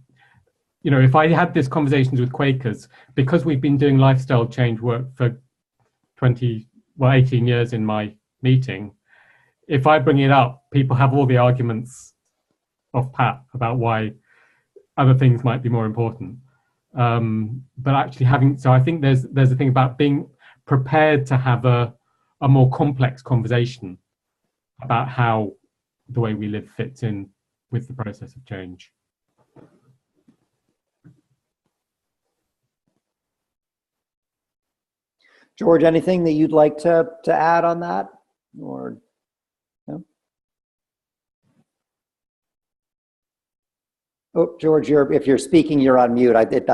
Speaker 12: you know, if I had these conversations with Quakers, because we've been doing lifestyle change work for 18 years in my meeting, if I bring it up, people have all the arguments off pat about why other things might be more important. But actually so I think there's a thing about being prepared to have a more complex conversation about how the way we live fits in with the process of change.
Speaker 4: George, anything that you'd like to add on that, or no? Oh, George, if you're speaking, you're on mute. I think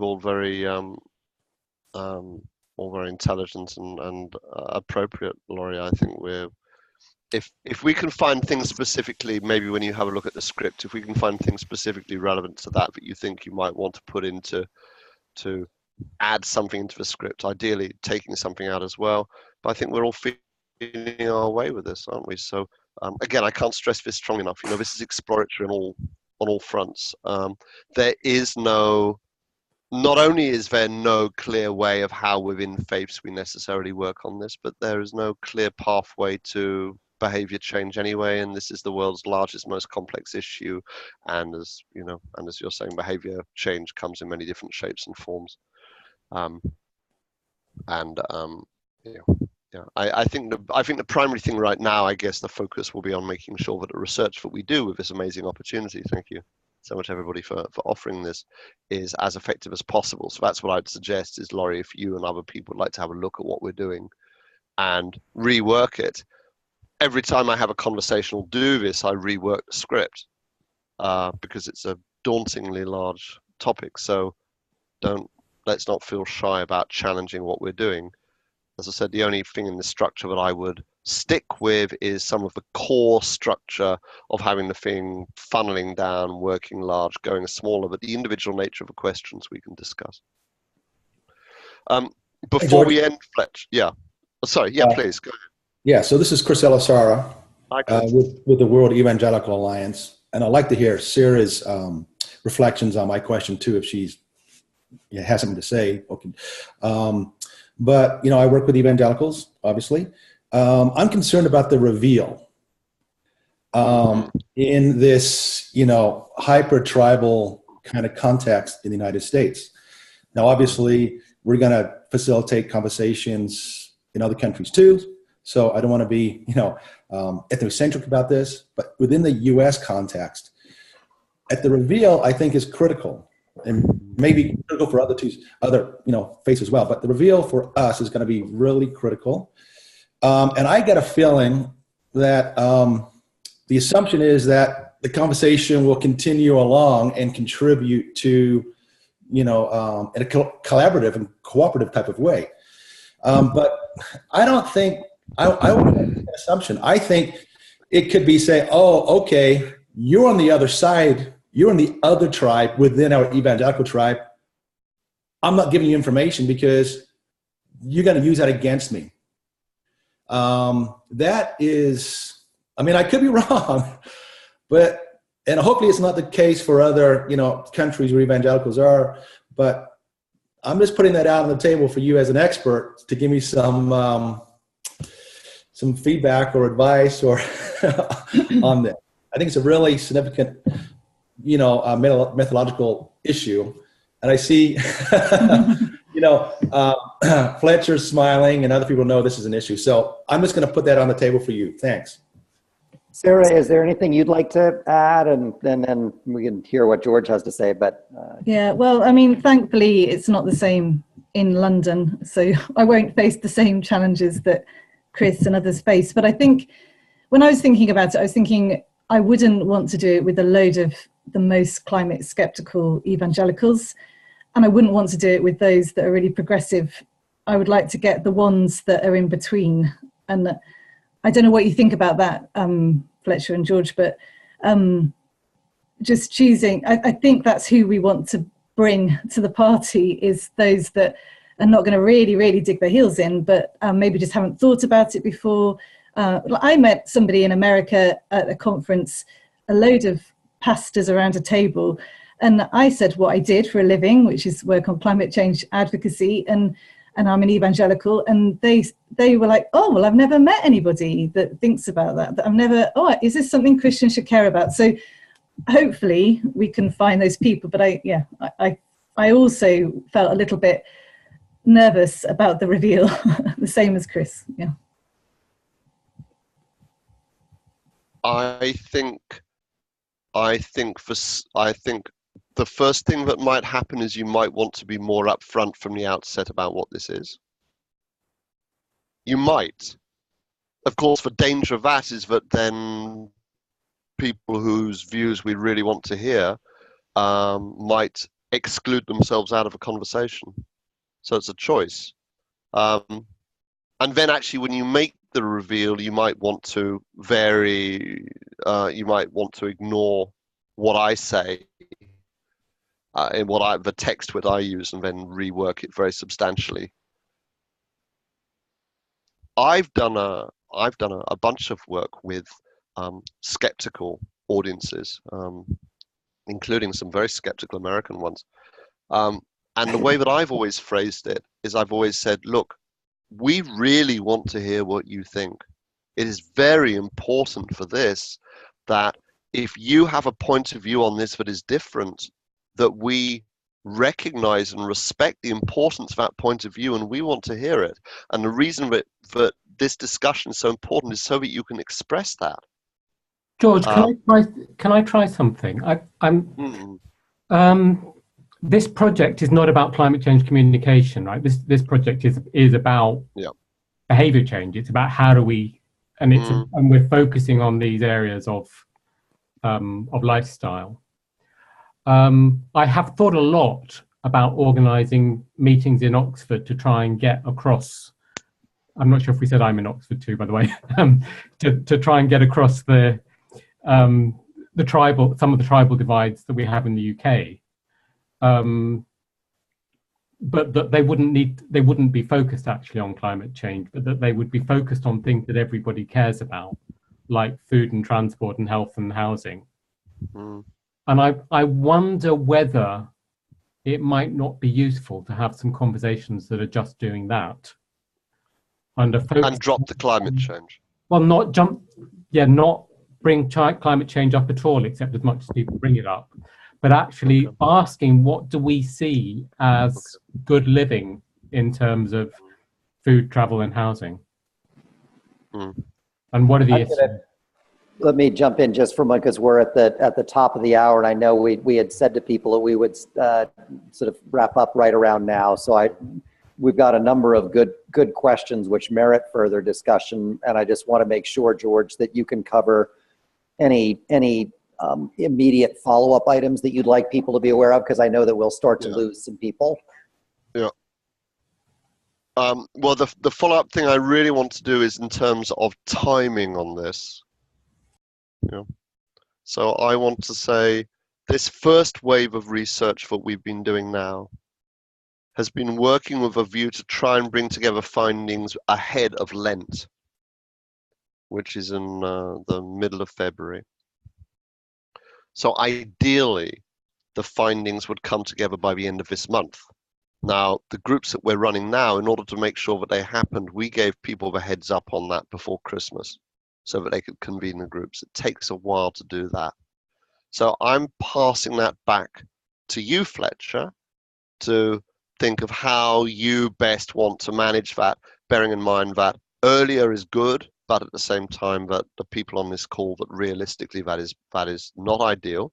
Speaker 2: all very intelligent and appropriate, Laurie. I think if we can find things specifically, maybe when you have a look at the script, if we can find things specifically relevant to that you think you might want to put into to add something into the script, ideally taking something out as well. But I think we're all feeling our way with this, aren't we? So again, I can't stress this strong enough. You know, this is exploratory on all fronts. There is not only is there no clear way of how within faiths we necessarily work on this, but there is no clear pathway to behavior change anyway, and this is the world's largest, most complex issue. And as you know, and as you're saying, behavior change comes in many different shapes and forms. I think the primary thing right now, I guess the focus will be on making sure that the research that we do with this amazing opportunity, thank you so much everybody for offering this, is as effective as possible. So that's what I'd suggest is, Laurie, if you and other people would like to have a look at what we're doing and rework it. Every time I have a conversation or do this, I rework the script because it's a dauntingly large topic. So let's not feel shy about challenging what we're doing. As I said, the only thing in the structure that I would stick with is some of the core structure of having the thing funneling down, working large, going smaller, but the individual nature of the questions we can discuss. Before we end, Fletch, yeah. Oh, sorry, yeah, please, go ahead.
Speaker 8: Yeah, so this is Chris Elisara with the World Evangelical Alliance. And I'd like to hear Sarah's reflections on my question too, if she's has something to say. Okay. But, you know, I work with evangelicals, obviously. I'm concerned about the reveal in this, you know, hyper-tribal kind of context in the United States. Now, obviously, we're going to facilitate conversations in other countries too. So I don't want to be, you know, ethnocentric about this, but within the U.S. context, at the reveal, I think is critical, and maybe critical for other, you know, faiths as well. But the reveal for us is going to be really critical. And I get a feeling that the assumption is that the conversation will continue along and contribute to, you know, in a collaborative and cooperative type of way. But I don't think, I would make an assumption. I think it could be say, oh, okay, you're on the other side, you're in the other tribe within our evangelical tribe. I'm not giving you information because you're going to use that against me. That is, I mean, I could be wrong, but, and hopefully it's not the case for other, you know, countries where evangelicals are, but I'm just putting that out on the table for you as an expert to give me some feedback or advice or on that. I think it's a really significant, you know, methodological issue. And I see, you know, Fletcher's smiling and other people know this is an issue. So I'm just going to put that on the table for you. Thanks.
Speaker 4: Sarah, is there anything you'd like to add? And then we can hear what George has to say. But
Speaker 9: yeah, well, I mean, thankfully, it's not the same in London. So I won't face the same challenges that Chris and others face. But I think when I was thinking about it, I was thinking I wouldn't want to do it with a load of the most climate skeptical evangelicals. And I wouldn't want to do it with those that are really progressive. I would like to get the ones that are in between. And I don't know what you think about that, Fletcher and George, but just choosing, I think that's who we want to bring to the party, is those that are not going to really, really dig their heels in, but maybe just haven't thought about it before. I met somebody in America at a conference, a load of pastors around a table, and I said what I did for a living, which is work on climate change advocacy, and I'm an evangelical, and they were like, oh, well, I've never met anybody that thinks about that I've never, oh, is this something Christians should care about? So hopefully we can find those people. But I also felt a little bit nervous about the reveal, the same as Chris. Yeah.
Speaker 2: I think the first thing that might happen is you might want to be more upfront from the outset about what this is. You might. Of course, the danger of that is that then people whose views we really want to hear might exclude themselves out of a conversation. So it's a choice. And then actually when you make the reveal, you might want to vary, you might want to ignore what I say in the text that I use, and then rework it very substantially. I've done a bunch of work with skeptical audiences, including some very skeptical American ones. And the way that I've always phrased it is I've always said, look, we really want to hear what you think. It is very important for this that if you have a point of view on this that is different, that we recognize and respect the importance of that point of view, and we want to hear it. And the reason that this discussion is so important is so that you can express that.
Speaker 12: George, can I try something? This project is not about climate change communication, right? This project is about behavior change. It's about how do we, and and we're focusing on these areas of lifestyle. I have thought a lot about organising meetings in Oxford to try and get across. I'm not sure if we said I'm in Oxford too, by the way. To try and get across some of the tribal divides that we have in the UK. but that they wouldn't be focused actually on climate change, but that they would be focused on things that everybody cares about, like food and transport and health and housing.
Speaker 2: Mm.
Speaker 12: And I wonder whether it might not be useful to have some conversations that are just doing that. And
Speaker 2: drop the climate change.
Speaker 12: Well, not bring climate change up at all, except as much as people bring it up, but actually asking what do we see as good living in terms of food, travel, and housing, and what are the issues?
Speaker 4: Let me jump in just for a moment, because we're at the top of the hour, and I know we had said to people that we would sort of wrap up right around now. So we've got a number of good questions which merit further discussion, and I just want to make sure, George, that you can cover any immediate follow-up items that you'd like people to be aware of, because I know that we'll start to lose some people.
Speaker 2: Yeah. Well, the follow-up thing I really want to do is in terms of timing on this. Yeah. So I want to say this first wave of research that we've been doing now has been working with a view to try and bring together findings ahead of Lent, which is in the middle of February. So ideally, the findings would come together by the end of this month. Now, the groups that we're running now, in order to make sure that they happened, we gave people the heads up on that before Christmas so that they could convene the groups. It takes a while to do that. So I'm passing that back to you, Fletcher, to think of how you best want to manage that, bearing in mind that earlier is good, but at the same time that the people on this call, that realistically that is not ideal.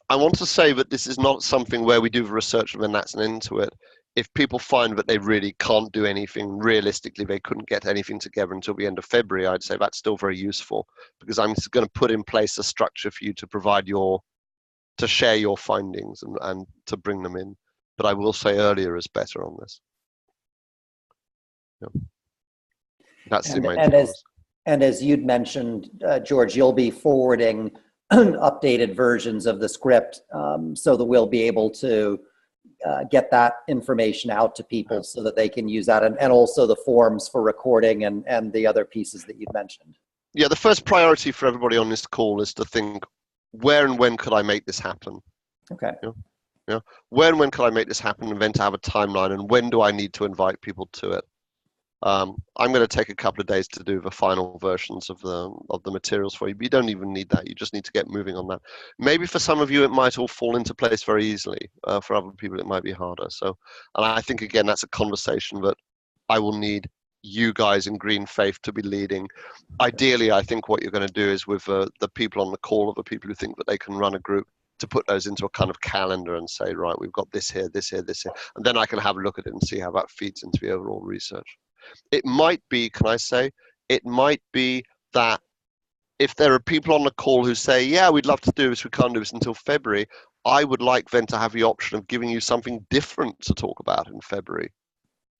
Speaker 2: I want to say that this is not something where we do the research and then that's an end to it. If people find that they really can't do anything, realistically they couldn't get anything together until the end of February, I'd say that's still very useful, because I'm going to put in place a structure for you to provide to share your findings and to bring them in. But I will say earlier is better on this. Yeah. That's the main thing.
Speaker 4: And as you'd mentioned, George, you'll be forwarding updated versions of the script so that we'll be able to get that information out to people so that they can use that, and also the forms for recording and the other pieces that you've mentioned.
Speaker 2: Yeah, the first priority for everybody on this call is to think, where and when could I make this happen?
Speaker 4: Okay.
Speaker 2: Yeah. Where and when could I make this happen, and then to have a timeline, and when do I need to invite people to it? I'm going to take a couple of days to do the final versions of the materials for you, but you don't even need that. You just need to get moving on that. Maybe for some of you, it might all fall into place very easily. For other people, it might be harder. So, and I think, again, that's a conversation that I will need you guys in Greenfaith to be leading. Ideally, I think what you're going to do is with the people on the call, or the people who think that they can run a group, to put those into a kind of calendar and say, right, we've got this here, this here, this here. And then I can have a look at it and see how that feeds into the overall research. It might be, can I say, it might be that if there are people on the call who say, yeah, we'd love to do this, we can't do this until February, I would like then to have the option of giving you something different to talk about in February,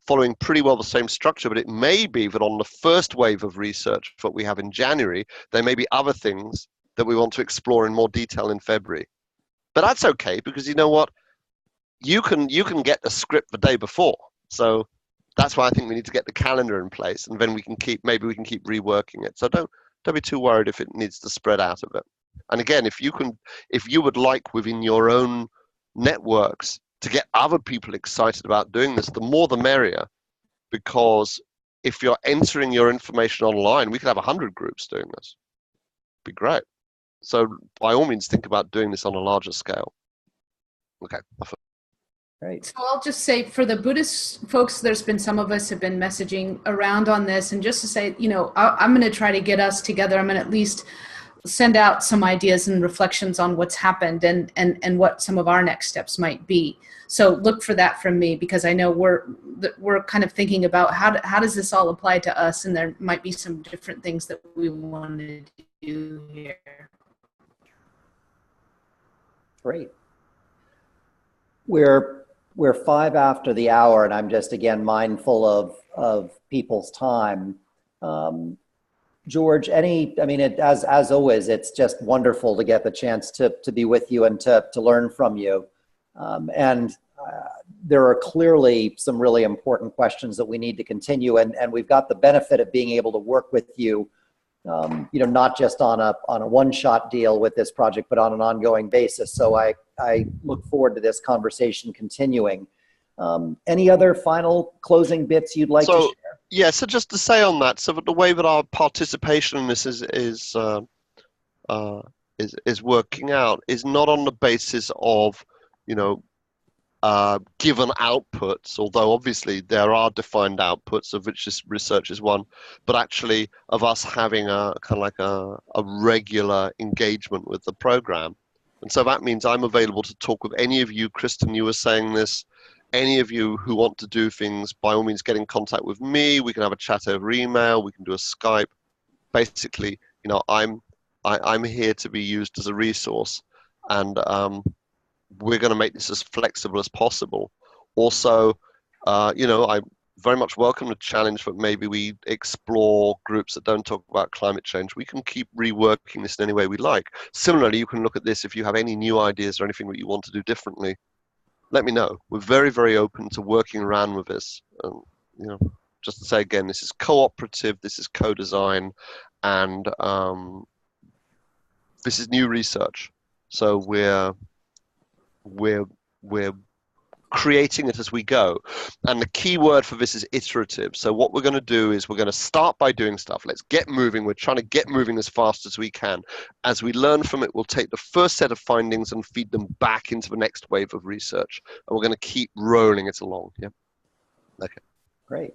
Speaker 2: following pretty well the same structure. But it may be that on the first wave of research that we have in January, there may be other things that we want to explore in more detail in February. But that's okay, because you know what? You can get the script the day before. So that's why I think we need to get the calendar in place, and then maybe we can keep reworking it. So don't be too worried if it needs to spread out a bit. And again, if you would like within your own networks to get other people excited about doing this, the more the merrier, because if you're entering your information online, we could have 100 groups doing this. It'd be great. So by all means, think about doing this on a larger scale. Okay.
Speaker 4: Right.
Speaker 1: So I'll just say, for the Buddhist folks, there's been some of us have been messaging around on this, and just to say, I'm going to try to get us together. I'm going to at least send out some ideas and reflections on what's happened and what some of our next steps might be. So look for that from me, because I know we're kind of thinking about how does this all apply to us, and there might be some different things that we want to do here.
Speaker 4: Great. We're 5 after the hour, and I'm just, again, mindful of people's time. George, as always, it's just wonderful to get the chance to be with you and to learn from you. And there are clearly some really important questions that we need to continue, and we've got the benefit of being able to work with you, not just on a one-shot deal with this project, but on an ongoing basis. So I look forward to this conversation continuing. Any other final closing bits you'd like to share?
Speaker 2: Yeah, so just to say on that, so the way that our participation in this is working out is not on the basis of, given outputs, although obviously there are defined outputs, of which this research is one, but actually of us having a kind of like a regular engagement with the program. And so that means I'm available to talk with any of you. Kristen, you were saying this. Any of you who want to do things, by all means, get in contact with me. We can have a chat over email. We can do a Skype. Basically, I'm here to be used as a resource, and we're going to make this as flexible as possible. Also, I very much welcome the challenge that maybe we explore groups that don't talk about climate change. We can keep reworking this in any way we like. Similarly, you can look at this if you have any new ideas or anything that you want to do differently. Let me know. We're very, very open to working around with this. Just to say again, this is cooperative, this is co-design, and this is new research. So we're creating it as we go. And the key word for this is iterative. So what we're going to do is we're going to start by doing stuff. Let's get moving. We're trying to get moving as fast as we can. As we learn from it, we'll take the first set of findings and feed them back into the next wave of research. And we're going to keep rolling it along. Yeah. Okay.
Speaker 4: Great.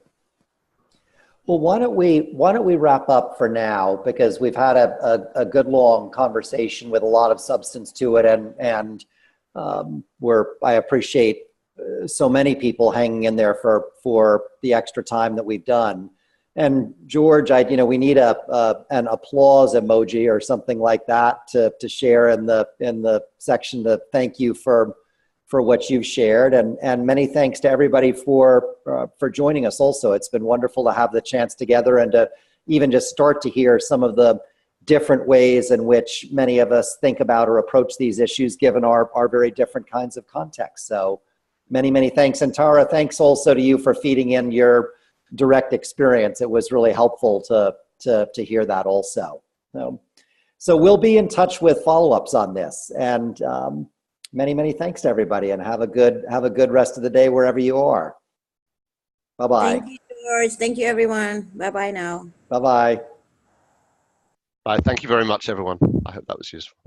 Speaker 4: Well, why don't we wrap up for now, because we've had a good long conversation with a lot of substance to it, and I appreciate so many people hanging in there for the extra time that we've done. And George, we need an applause emoji or something like that to share in the section to thank you for what you've shared, and many thanks to everybody for joining us also. It's been wonderful to have the chance together and to even just start to hear some of the different ways in which many of us think about or approach these issues, given our very different kinds of contexts. So many, many thanks. And Tara, thanks also to you for feeding in your direct experience. It was really helpful to hear that also. So we'll be in touch with follow-ups on this. And many, many thanks to everybody, and have a good rest of the day wherever you are. Bye-bye.
Speaker 10: Thank you, George. Thank you, everyone. Bye-bye now.
Speaker 4: Bye-bye.
Speaker 2: Bye. Thank you very much, everyone. I hope that was useful.